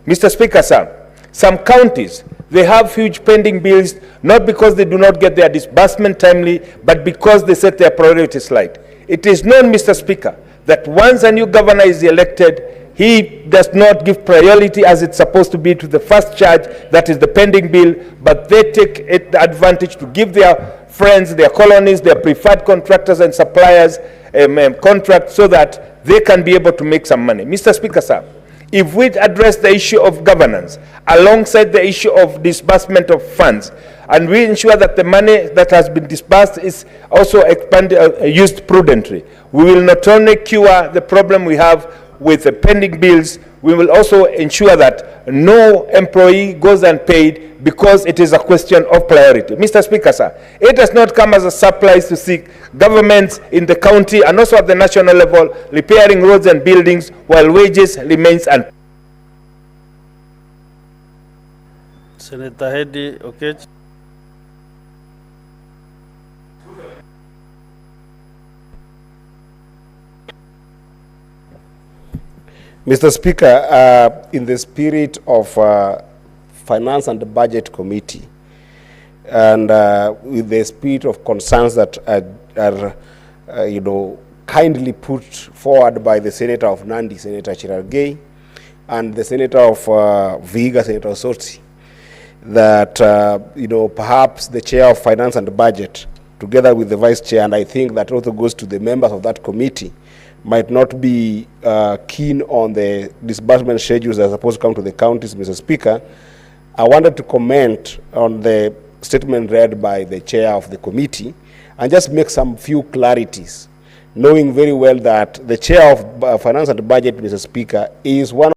Mr. Speaker, sir, some counties, they have huge pending bills, not because they do not get their disbursement timely, but because they set their priorities right. It is known, Mr. Speaker, that once a new governor is elected, he does not give priority as it's supposed to be to the first charge, that is the pending bill, but they take the advantage to give their friends, their colonies, their preferred contractors and suppliers contracts so that they can be able to make some money. Mr. Speaker, sir, if we address the issue of governance alongside the issue of disbursement of funds, and we ensure that the money that has been disbursed is also used prudently, we will not only cure the problem we have with the pending bills, we will also ensure that no employee goes unpaid because it is a question of priority. Mr. Speaker, sir, it does not come as a surprise to see governments in the county and also at the national level repairing roads and buildings while wages remains unpaid. Senator Hedi Okech. Mr. Speaker, in the spirit of Finance and Budget Committee, and with the spirit of concerns that are, kindly put forward by the Senator of Nandi, Senator Chirargei, and the Senator of Vihiga, Senator Sotsi, that perhaps the Chair of Finance and Budget, together with the Vice Chair, and I think that also goes to the members of that committee, might not be keen on the disbursement schedules that are supposed to come to the counties. Mr. Speaker, I wanted to comment on the statement read by the chair of the committee and just make some few clarities, knowing very well that the chair of Finance and Budget, Mr. Speaker, is one